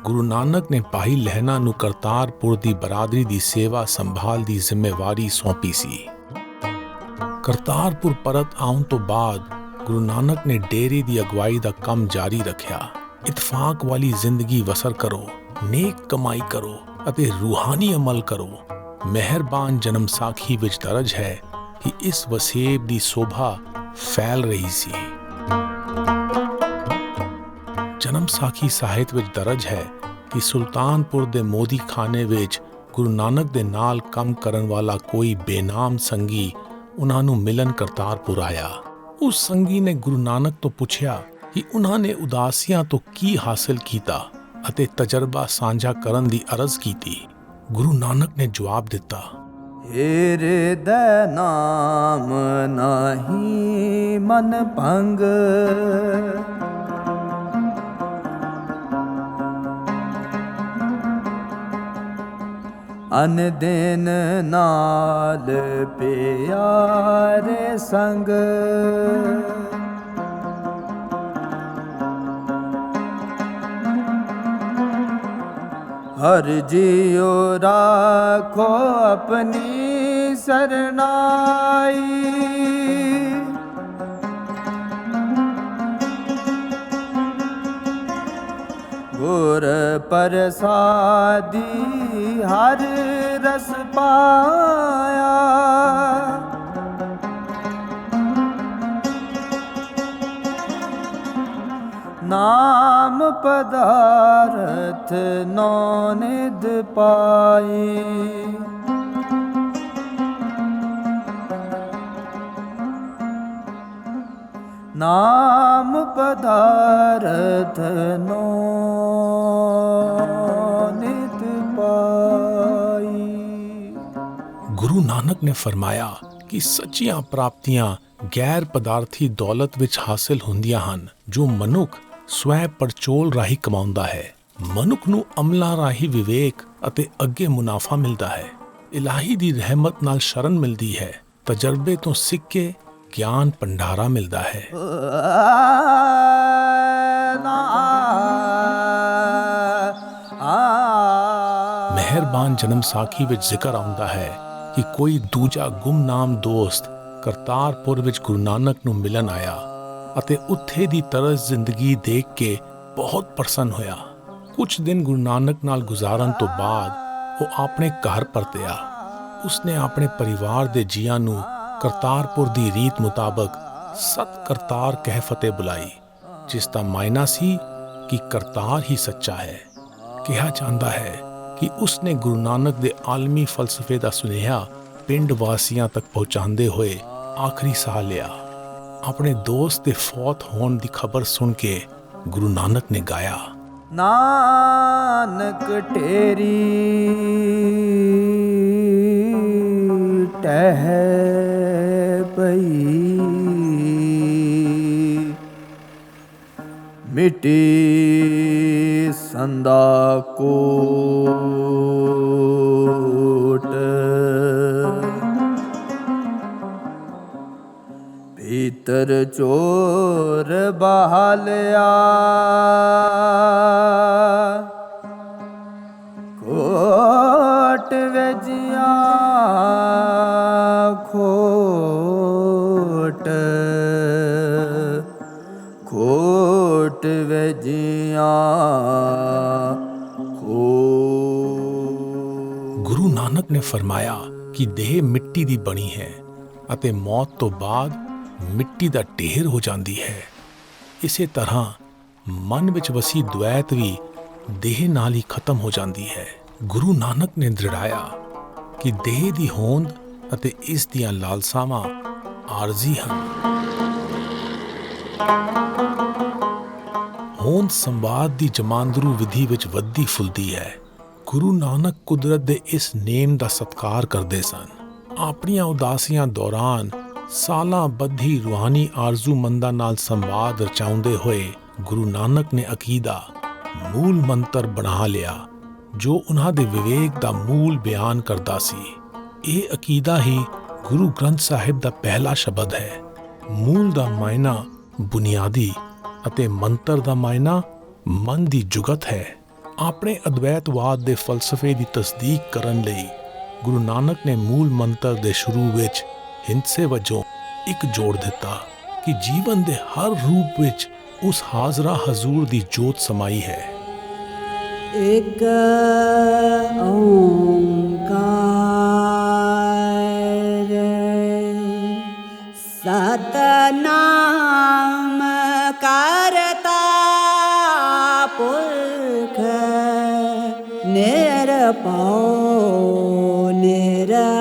ਗੁਰੂ ਨਾਨਕ ਨੇ ਭਾਈ ਲਹਿਣਾ ਨੂੰ ਕਰਤਾਰਪੁਰ ਦੀ ਬਰਾਦਰੀ ਦੀ ਸੇਵਾ ਸੰਭਾਲ ਦੀ ਜ਼ਿੰਮੇਵਾਰੀ ਸੌਂਪੀ ਸੀ। ਕਰਤਾਰਪੁਰ ਪਰਤ ਆਉਣ ਤੋਂ ਬਾਅਦ ਗੁਰੂ ਨਾਨਕ ਨੇ ਡੇਰੇ ਦੀ ਅਗਵਾਈ ਦਾ ਕੰਮ ਜਾਰੀ ਰੱਖਿਆ। ਇਤਫਾਕ ਵਾਲੀ ਜ਼ਿੰਦਗੀ ਬਸਰ ਕਰੋ, ਨੇਕ ਕਮਾਈ ਕਰੋ ਅਤੇ ਰੂਹਾਨੀ ਅਮਲ ਕਰੋ। ਮਿਹਰਬਾਨ ਜਨਮ ਸਾਖੀ ਵਿੱਚ ਦਰਜ ਹੈ ਕਿ ਇਸ ਵਸੇਬ ਦੀ ਸ਼ੋਭਾ ਫੈਲ ਰਹੀ ਸੀ। ਜਨਮ ਸਾਖੀ ਸਾਹਿਤ ਵਿੱਚ ਦਰਜ ਹੈ ਕਿ ਸੁਲਤਾਨਪੁਰ ਦੇ ਮੋਦੀ ਖਾਨੇ ਵਿੱਚ ਗੁਰੂ ਨਾਨਕ ਦੇ ਨਾਲ ਕੰਮ ਕਰਨ ਵਾਲਾ ਕੋਈ ਬੇਨਾਮ ਸੰਗੀ ਉਹਨਾਂ ਨੂੰ ਮਿਲਣ ਕਰਤਾਰਪੁਰ ਆਇਆ। ਉਸ ਸੰਗੀ ਨੇ ਗੁਰੂ ਨਾਨਕ ਤੋਂ ਪੁੱਛਿਆ ਕਿ ਉਹਨਾਂ ਨੇ ਉਦਾਸੀਆਂ ਤੋਂ ਕੀ ਹਾਸਲ ਕੀਤਾ ਅਤੇ ਤਜਰਬਾ ਸਾਂਝਾ ਕਰਨ ਦੀ ਅਰਜ਼ ਕੀਤੀ। ਗੁਰੂ ਨਾਨਕ ਨੇ ਜਵਾਬ ਦਿੱਤਾ, ਹਿਰਦੈ ਨਾਮ ਨਾਹੀ ਮਨ ਭੰਗ, ਅਨ ਦਿਨ ਨਾਲ ਪਿਆਰੇ ਸੰਗ, ਹਰ ਜੀਉ ਰਾਖੋ ਆਪਣੀ ਸਰਨਾਈ, ਗੁਰ ਪ੍ਰਸਾਦੀ ਹਰ ਰਸ ਪਾਇਆ, ਨਾਮ ਪਦਾਰਥ ਨੌ ਨਿਧ ਪਾਈ, ਨਾਮ ਪਦਾਰਥ ਨੌ ਨਿਧ ਪਾਈ। ਗੁਰੂ ਨਾਨਕ ਨੇ ਫਰਮਾਇਆ ਕਿ ਸੱਚੀਆਂ ਪ੍ਰਾਪਤੀਆਂ ਗੈਰ ਪਦਾਰਥੀ ਦੌਲਤ ਵਿੱਚ ਹਾਸਿਲ ਹੁੰਦੀਆਂ ਹਨ ਜੋ ਮਨੁੱਖ ਸਵੈ ਪਰਚੋਲ ਰਾਹੀਂ ਕਮਾਉਂਦਾ ਹੈ। ਮਨੁੱਖ ਨੂੰ ਅਮਲਾਂ ਰਾਹੀਂ ਵਿਵੇਕ ਅਤੇ ਅੱਗੇ ਮੁਨਾਫਾ ਮਿਲਦਾ ਹੈ। ਇਲਾਹੀ ਦੀ ਰਹਿਮਤ ਨਾਲ ਸ਼ਰਨ ਮਿਲਦੀ ਹੈ। ਤਜਰਬੇ ਤੋਂ ਸਿੱਖ ਕੇ ਗਿਆਨ ਭੰਡਾਰਾ ਮਿਲਦਾ ਹੈ। ਮਿਹਰਬਾਨ ਜਨਮ ਸਾਖੀ ਵਿੱਚ ਜ਼ਿਕਰ ਆਉਂਦਾ ਹੈ ਕਿ ਕੋਈ ਦੂਜਾ ਗੁੰਮਨਾਮ ਦੋਸਤ ਕਰਤਾਰਪੁਰ ਵਿੱਚ ਗੁਰੂ ਨਾਨਕ ਨੂੰ ਮਿਲਣ ਆਇਆ ਅਤੇ ਉੱਥੇ ਦੀ ਤਰਜ਼ ਜ਼ਿੰਦਗੀ ਦੇਖ ਕੇ ਬਹੁਤ ਪ੍ਰਸੰਨ ਹੋਇਆ। ਕੁਝ ਦਿਨ ਗੁਰੂ ਨਾਨਕ ਨਾਲ ਗੁਜ਼ਾਰਨ ਤੋਂ ਬਾਅਦ ਉਹ ਆਪਣੇ ਘਰ ਪਰਤਿਆ। ਉਸਨੇ ਆਪਣੇ ਪਰਿਵਾਰ ਦੇ ਜੀਆਂ ਨੂੰ ਕਰਤਾਰਪੁਰ ਦੀ ਰੀਤ ਮੁਤਾਬਕ ਸਤ ਕਰਤਾਰ ਕਹਿ ਫਤਿਹ ਬੁਲਾਈ, ਜਿਸ ਦਾ ਮਾਇਨਾ ਸੀ ਕਿ ਕਰਤਾਰ ਹੀ ਸੱਚਾ ਹੈ। ਕਿਹਾ ਜਾਂਦਾ ਹੈ ਕਿ ਉਸਨੇ ਗੁਰੂ ਨਾਨਕ ਦੇ ਆਲਮੀ ਫਲਸਫੇ ਦਾ ਸੁਨੇਹਾ ਪਿੰਡ ਵਾਸੀਆਂ ਤੱਕ ਪਹੁੰਚਾਉਂਦੇ ਹੋਏ ਆਖਰੀ ਸਾਹ ਲਿਆ। ਆਪਣੇ ਦੋਸਤ ਦੇ ਫੌਤ ਹੋਣ ਦੀ ਖਬਰ ਸੁਣ ਕੇ ਗੁਰੂ ਨਾਨਕ ਨੇ ਗਾਇਆ, ਨਾਨਕ ਢੇਰੀ ਟਹਿ ਪਈ, ਮਿਟੀ ਸੰਦਾ ਕੋਟ, ਚਿੱਤਰ ਚੋਰ ਬਹਾਲਿਆ ਕੋਟ ਵਜਿਆ ਖੋਟ ਕੋਟ ਵਜਿਆ ਗੁਰੂ ਨਾਨਕ ਨੇ ਫਰਮਾਇਆ ਕਿ ਦੇਹ ਮਿੱਟੀ ਦੀ ਬਣੀ ਹੈ ਅਤੇ ਮੌਤ ਤੋਂ ਬਾਅਦ ਮਿੱਟੀ ਦਾ ਢੇਰ ਹੋ ਜਾਂਦੀ ਹੈ। ਇਸੇ ਤਰ੍ਹਾਂ ਮਨ ਵਿੱਚ ਵਸੀ ਦੁਐਤ ਵੀ ਦੇਹ ਨਾਲ ਹੀ ਖਤਮ ਹੋ ਜਾਂਦੀ ਹੈ। ਗੁਰੂ ਨਾਨਕ ਨੇ ਦ੍ਰਿੜਾਇਆ ਕਿ ਦੇਹ ਦੀ ਹੋਂਦ ਅਤੇ ਇਸ ਦੀਆਂ ਲਾਲਸਾਵਾਂ ਆਰਜ਼ੀ ਹਨ। ਹੋਂਦ ਸੰਵਾਦ ਦੀ ਜਮਾਂਦਰੂ ਵਿਧੀ ਵਿੱਚ ਵੱਧਦੀ ਫੁੱਲਦੀ ਹੈ। ਗੁਰੂ ਨਾਨਕ ਕੁਦਰਤ ਦੇ ਇਸ ਨੇਮ ਦਾ ਸਤਿਕਾਰ ਕਰਦੇ ਸਨ। ਆਪਣੀਆਂ ਉਦਾਸੀਆਂ ਦੌਰਾਨ ਸਾਲਾਂ ਬੱਧੀ ਰੂਹਾਨੀ ਆਰਜ਼ੂਮੰਦਾਂ ਨਾਲ ਸੰਵਾਦ ਰਚਾਉਂਦੇ ਹੋਏ ਗੁਰੂ ਨਾਨਕ ਨੇ ਅਕੀਦਾ ਮੂਲ ਮੰਤਰ ਬਣਾ ਲਿਆ ਜੋ ਉਹਨਾਂ ਦੇ ਵਿਵੇਕ ਦਾ ਮੂਲ ਬਿਆਨ ਕਰਦਾ ਸੀ। ਇਹ ਅਕੀਦਾ ਹੀ ਗੁਰੂ ਗ੍ਰੰਥ ਸਾਹਿਬ ਦਾ ਪਹਿਲਾ ਸ਼ਬਦ ਹੈ। ਮੂਲ ਦਾ ਮਾਇਨਾ ਬੁਨਿਆਦੀ ਅਤੇ ਮੰਤਰ ਦਾ ਮਾਇਨਾ ਮਨ ਦੀ ਜੁਗਤ ਹੈ। ਆਪਣੇ ਅਦਵੈਤਵਾਦ ਦੇ ਫਲਸਫੇ ਦੀ ਤਸਦੀਕ ਕਰਨ ਲਈ ਗੁਰੂ ਨਾਨਕ ਨੇ ਮੂਲ ਮੰਤਰ ਦੇ ਸ਼ੁਰੂ ਵਿੱਚ ਹਿੰਸੇ ਵਜੋਂ ਇੱਕ ਜੋੜ ਦਿੱਤਾ ਕਿ ਜੀਵਨ ਦੇ ਹਰ ਰੂਪ ਵਿੱਚ ਉਸ ਹਾਜ਼ਰਾ ਹਜ਼ੂਰ ਦੀ ਜੋਤ ਸਮਾਈ ਹੈ। ਇੱਕ ਓੰਕਾਰ ਸਤਨਾਮ ਕਰਤਾ ਪੁਰਖ ਨਿਰਭਉ ਨਿਰਵੈਰ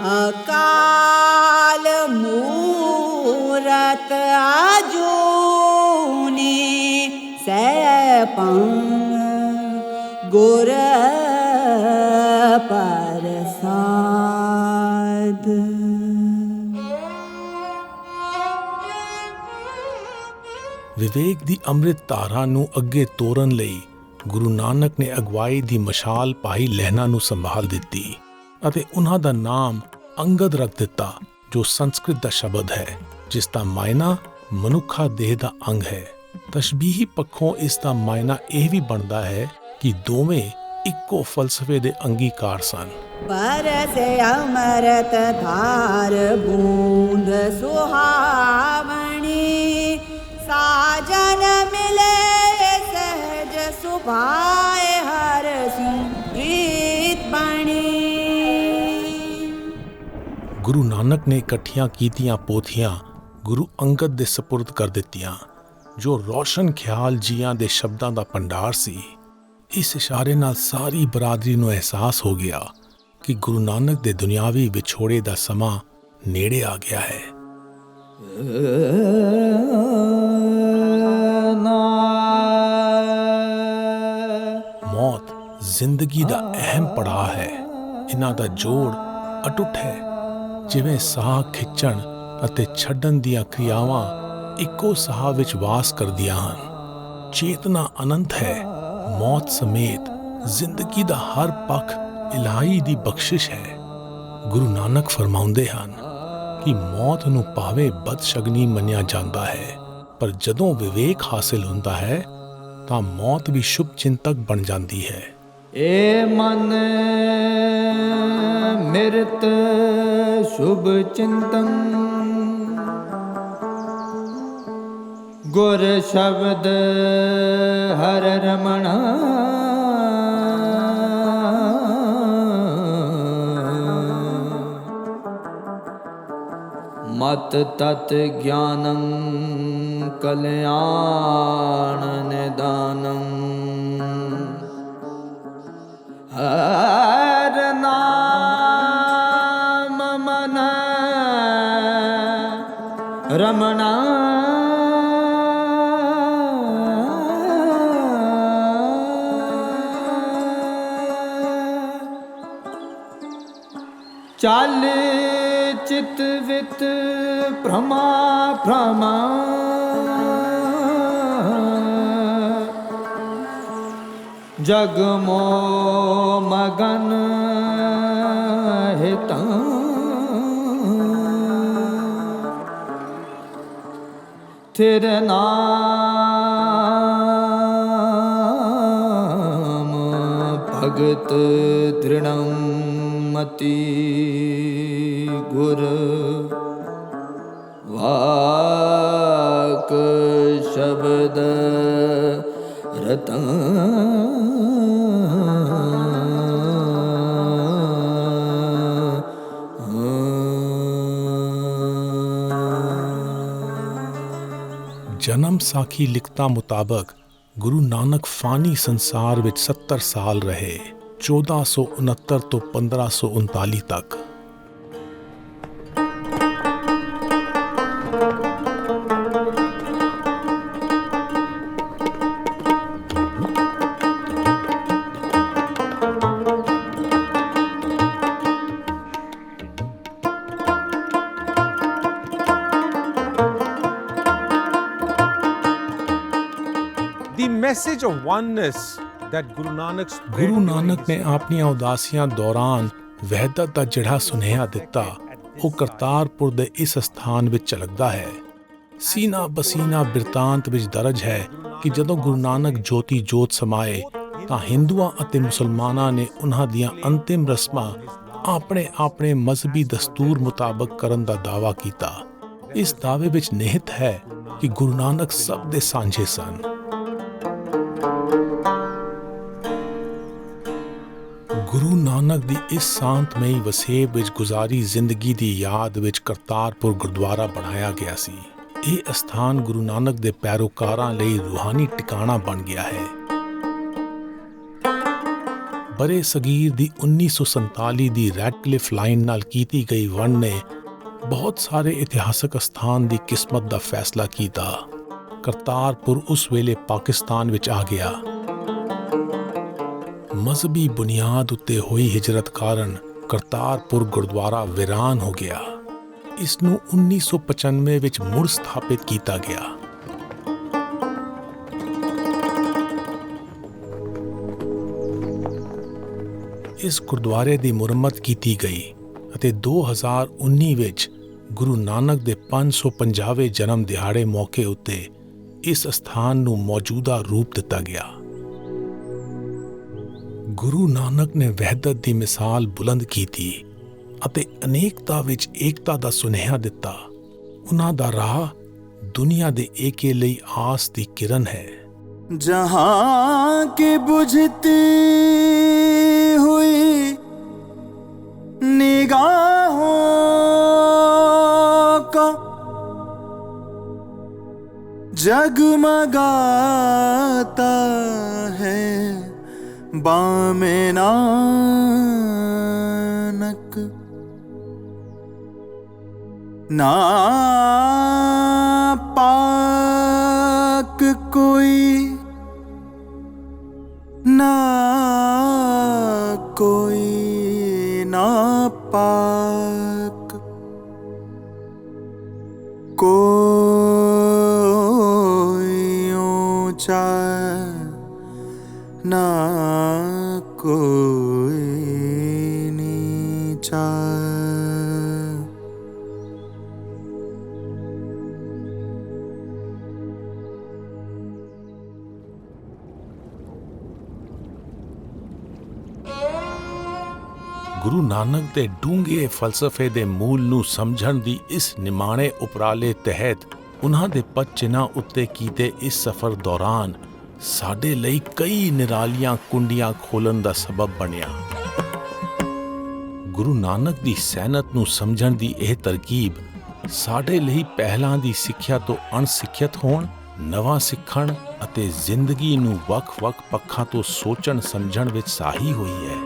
ਅਕਾਲ ਮੂਰਤ ਆਜੂਨੀ ਸੈਭੰ ਗੁਰ ਪ੍ਰਸਾਦ। ਵਿਵੇਕ ਦੀ ਅੰਮ੍ਰਿਤ ਧਾਰਾ ਨੂੰ ਅੱਗੇ ਤੋਰਨ ਲਈ ਗੁਰੂ ਨਾਨਕ ਨੇ ਅਗਵਾਈ ਦੀ ਮਸ਼ਾਲ ਭਾਈ ਲਹਿਣਾ ਨੂੰ ਸੰਭਾਲ ਦਿੱਤੀ ਅਤੇ ਉਹਨਾਂ ਦਾ ਨਾਮ ਅੰਗਦ ਰੱਖ ਦਿੱਤਾ, ਜੋ ਸੰਸਕ੍ਰਿਤ ਦਾ ਸ਼ਬਦ ਹੈ ਜਿਸ ਦਾ ਮਾਇਨਾ ਮਨੁੱਖਾ ਦੇਹ ਦਾ ਅੰਗ ਹੈ। ਤਸ਼ਬੀਹੀ ਪੱਖੋਂ ਇਸ ਦਾ ਮਾਇਨਾ ਇਹ ਵੀ ਬਣਦਾ ਹੈ ਕਿ ਦੋਵੇਂ ਇੱਕੋ ਫਲਸਫੇ ਦੇ ਅੰਗੀਕਾਰ ਸਨ। ਬਰਸੇ ਅਮਰਤ ਧਾਰ ਬੂੰਦ ਸੁਹਾਵਣੀ ਸਾਜਨ ਮਿਲੇ ਸਹਿਜ ਸੁਭਾਏ ਹਰ ਸਿਉ ਪ੍ਰੀਤ ਬਣੀ। ਗੁਰੂ ਨਾਨਕ ਨੇ ਇਕੱਠੀਆਂ ਕੀਤੀਆਂ ਪੋਥੀਆਂ ਗੁਰੂ ਅੰਗਦ ਦੇ ਸਪੁਰਦ ਕਰ ਦਿੱਤੀਆਂ, ਜੋ ਰੋਸ਼ਨ ਖਿਆਲ ਜੀਆਂ ਦੇ ਸ਼ਬਦਾਂ ਦਾ ਭੰਡਾਰ ਸੀ। ਇਸ ਇਸ਼ਾਰੇ ਨਾਲ ਸਾਰੀ ਬਰਾਦਰੀ ਨੂੰ ਅਹਿਸਾਸ ਹੋ ਗਿਆ ਕਿ ਗੁਰੂ ਨਾਨਕ ਦੇ ਦੁਨਿਆਵੀ ਵਿਛੋੜੇ ਦਾ ਸਮਾਂ ਨੇੜੇ ਆ ਗਿਆ ਹੈ। ਮੌਤ ਜ਼ਿੰਦਗੀ ਦਾ ਅਹਿਮ ਪੜਾਅ ਹੈ। ਇਹਨਾਂ ਦਾ ਜੋੜ ਅਟੁੱਟ ਹੈ। ਜਿਵੇਂ ਸਾਹ ਖਿੱਚਣ ਅਤੇ ਛੱਡਣ ਦੀਆਂ ਕ੍ਰਿਆਵਾਂ ਇੱਕੋ ਸਾਹ ਵਿੱਚ ਵਾਸ ਕਰਦੀਆਂ ਹਨ। ਚੇਤਨਾ ਅਨੰਤ ਹੈ। ਮੌਤ ਸਮੇਤ ਜ਼ਿੰਦਗੀ ਦਾ ਹਰ ਪੱਖ ਇਲਾਹੀ ਦੀ ਬਖਸ਼ਿਸ਼ ਹੈ। ਗੁਰੂ ਨਾਨਕ ਫਰਮਾਉਂਦੇ ਹਨ ਕਿ ਮੌਤ ਨੂੰ ਭਾਵੇਂ ਬਦਸ਼ਗਨੀ ਮੰਨਿਆ ਜਾਂਦਾ ਹੈ, ਪਰ ਜਦੋਂ ਵਿਵੇਕ ਹਾਸਿਲ ਹੁੰਦਾ ਹੈ ਤਾਂ ਮੌਤ ਵੀ ਸ਼ੁਭ ਚਿੰਤਕ ਬਣ ਜਾਂਦੀ ਹੈ। ਏ ਮਨ ਮਿਰਤ ਸ਼ੁਭ ਚਿੰਤਨ ਗੁਰ ਸ਼ਬਦ ਹਰ ਰਮਣ ਮਤ ਤਤ ਗਿਆਨੰ ਕਲਿਆਣ ਨਿਦਾਨੰ ਹਰ ਨਾਮ ਮਨ ਰਮਣਾ ਚਲ ਚਿਤ ਵਿਤ ਭ੍ਰਮਾ ਭ੍ਰਮਾ ਜਗ ਮੋ ਮਗਨ ਹਿਤਾਂ स्थिर नाम भगत दृढ़ं मति गुर वाक शब्द रतन ਜਨਮ ਸਾਖੀ ਲਿਖਤਾਂ ਮੁਤਾਬਕ ਗੁਰੂ ਨਾਨਕ ਫਾਨੀ ਸੰਸਾਰ ਵਿੱਚ 70 ਸਾਲ ਰਹੇ, 1469 ਤੋਂ 1539 ਤੱਕ। The message of oneness that Guru Nanak spread Guru during Nanak his ਨੇ ਆਪਣੀਆਂ ਉਦਾਸੀਆਂ ਦੌਰਾਨ ਵਹਿਦਤ ਦਾ ਜਿਹੜਾ ਸੁਨੇਹਾ ਦਿੱਤਾ, ਉਹ ਕਰਤਾਰਪੁਰ ਦੇ ਇਸ ਸਥਾਨ ਵਿੱਚ ਝਲਕਦਾ ਹੈ। ਸੀਨਾ ਬਸੀਨਾ ਬਿਰਤਾਂਤ ਵਿੱਚ ਦਰਜ ਹੈ ਕਿ ਜਦੋਂ ਗੁਰੂ ਨਾਨਕ ਜੋਤੀ ਜੋਤ ਸਮਾਏ ਤਾਂ ਹਿੰਦੂਆਂ ਅਤੇ ਮੁਸਲਮਾਨਾਂ ਨੇ ਉਹਨਾਂ ਦੀਆਂ ਅੰਤਿਮ ਰਸਮਾਂ ਆਪਣੇ ਆਪਣੇ ਮਜ਼ਹਬੀ ਦਸਤੂਰ ਮੁਤਾਬਕ ਕਰਨ ਦਾ ਦਾਅਵਾ ਕੀਤਾ। ਇਸ ਦਾਅਵੇ ਵਿੱਚ ਨਿਹਿਤ ਹੈ ਕਿ ਗੁਰੂ ਨਾਨਕ ਸਭ ਦੇ ਸਾਂਝੇ ਸਨ। ਗੁਰੂ ਨਾਨਕ ਦੀ ਇਸ ਸ਼ਾਂਤਮਈ ਵਸੇਬ ਵਿੱਚ ਗੁਜ਼ਾਰੀ ਜ਼ਿੰਦਗੀ ਦੀ ਯਾਦ ਵਿੱਚ ਕਰਤਾਰਪੁਰ ਗੁਰਦੁਆਰਾ ਬਣਾਇਆ ਗਿਆ ਸੀ। ਇਹ ਅਸਥਾਨ ਗੁਰੂ ਨਾਨਕ ਦੇ ਪੈਰੋਕਾਰਾਂ ਲਈ ਰੂਹਾਨੀ ਟਿਕਾਣਾ ਬਣ ਗਿਆ ਹੈ। ਬਰੇ ਸਗੀਰ ਦੀ 1947 ਦੀ ਰੈਡਕਲਿਫ ਲਾਈਨ ਨਾਲ ਕੀਤੀ ਗਈ ਵੰਡ ਨੇ ਬਹੁਤ ਸਾਰੇ ਇਤਿਹਾਸਕ ਅਸਥਾਨ ਦੀ ਕਿਸਮਤ ਦਾ ਫੈਸਲਾ ਕੀਤਾ। ਕਰਤਾਰਪੁਰ ਉਸ ਵੇਲੇ ਪਾਕਿਸਤਾਨ ਵਿੱਚ ਆ ਗਿਆ। ਮਜ਼ਹਬੀ ਬੁਨਿਆਦ ਉੱਤੇ ਹੋਈ ਹਿਜਰਤ ਕਾਰਨ ਕਰਤਾਰਪੁਰ ਗੁਰਦੁਆਰਾ ਵੀਰਾਨ ਹੋ ਗਿਆ। ਇਸ ਨੂੰ 1995 ਵਿੱਚ ਮੁੜ ਸਥਾਪਿਤ ਕੀਤਾ ਗਿਆ। ਇਸ ਗੁਰਦੁਆਰੇ ਦੀ ਮੁਰੰਮਤ ਕੀਤੀ ਗਈ ਅਤੇ 2019 ਵਿੱਚ ਗੁਰੂ ਨਾਨਕ ਦੇ 550ਵੇਂ ਜਨਮ ਦਿਹਾੜੇ ਮੌਕੇ ਉੱਤੇ ਇਸ ਸਥਾਨ ਨੂੰ ਮੌਜੂਦਾ ਰੂਪ ਦਿੱਤਾ ਗਿਆ। ਗੁਰੂ ਨਾਨਕ ਨੇ ਵਹਿਦਤ ਦੀ ਮਿਸਾਲ ਬੁਲੰਦ ਕੀਤੀ ਅਤੇ ਅਨੇਕਤਾ ਵਿੱਚ ਏਕਤਾ ਦਾ ਸੁਨੇਹਾ ਦਿੱਤਾ। ਉਹਨਾਂ ਦਾ ਰਾਹ ਦੁਨੀਆ ਦੇ ਏਕੇ ਲਈ ਆਸ ਦੀ ਕਿਰਨ ਹੈ। जहां की बुझती हुई निगाहों का जगमगाता है बामे नानक, ना पाक कोई ना कोई ना पाक, कोई ऊंचा ना कोई नीचा। ਗੁਰੂ ਨਾਨਕ ਦੇ ਡੂੰਘੇ ਫਲਸਫੇ ਦੇ ਮੂਲ ਨੂੰ ਸਮਝਣ ਦੀ ਇਸ ਨਿਮਾਣੇ ਉਪਰਾਲੇ ਤਹਿਤ ਉਹਨਾਂ ਦੇ ਪਦਚਿੰਨ੍ਹਾਂ ਉੱਤੇ ਕੀਤੇ ਇਸ ਸਫ਼ਰ ਦੌਰਾਨ ਸਾਡੇ ਲਈ ਕਈ ਨਿਰਾਲੀਆਂ ਕੁੰਡੀਆਂ ਖੋਲ੍ਹਣ ਦਾ ਸਬਬ ਬਣਿਆ। ਗੁਰੂ ਨਾਨਕ ਦੀ ਸੈਨਤ ਨੂੰ ਸਮਝਣ ਦੀ ਇਹ ਤਰਕੀਬ ਸਾਡੇ ਲਈ ਪਹਿਲਾਂ ਦੀ ਸਿੱਖਿਆ ਤੋਂ ਅਣਸਿੱਖਿਅਤ ਹੋਣ, ਨਵਾਂ ਸਿੱਖਣ ਅਤੇ ਜ਼ਿੰਦਗੀ ਨੂੰ ਵੱਖ-ਵੱਖ ਪੱਖਾਂ ਤੋਂ ਸੋਚਣ ਸਮਝਣ ਵਿੱਚ ਸਾਹੀ ਹੋਈ ਹੈ।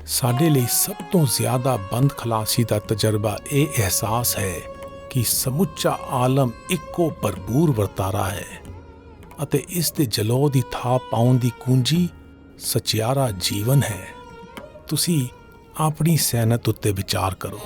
ਸਾਡੇ ਲਈ ਸਭ ਤੋਂ ਜ਼ਿਆਦਾ ਬੰਦ ਖਲਾਸੀ ਦਾ ਤਜਰਬਾ ਇਹ ਅਹਿਸਾਸ ਹੈ ਕਿ ਸਮੁੱਚਾ ਆਲਮ ਇੱਕੋ ਭਰਪੂਰ ਵਰਤਾਰਾ ਹੈ ਅਤੇ ਇਸ ਦੇ ਜਲੌ ਦੀ ਥਾਪ ਪਾਉਣ ਦੀ ਕੁੰਜੀ ਸਚਿਆਰਾ ਜੀਵਨ ਹੈ। ਤੁਸੀਂ ਆਪਣੀ ਸੈਨਤ ਉੱਤੇ ਵਿਚਾਰ ਕਰੋ।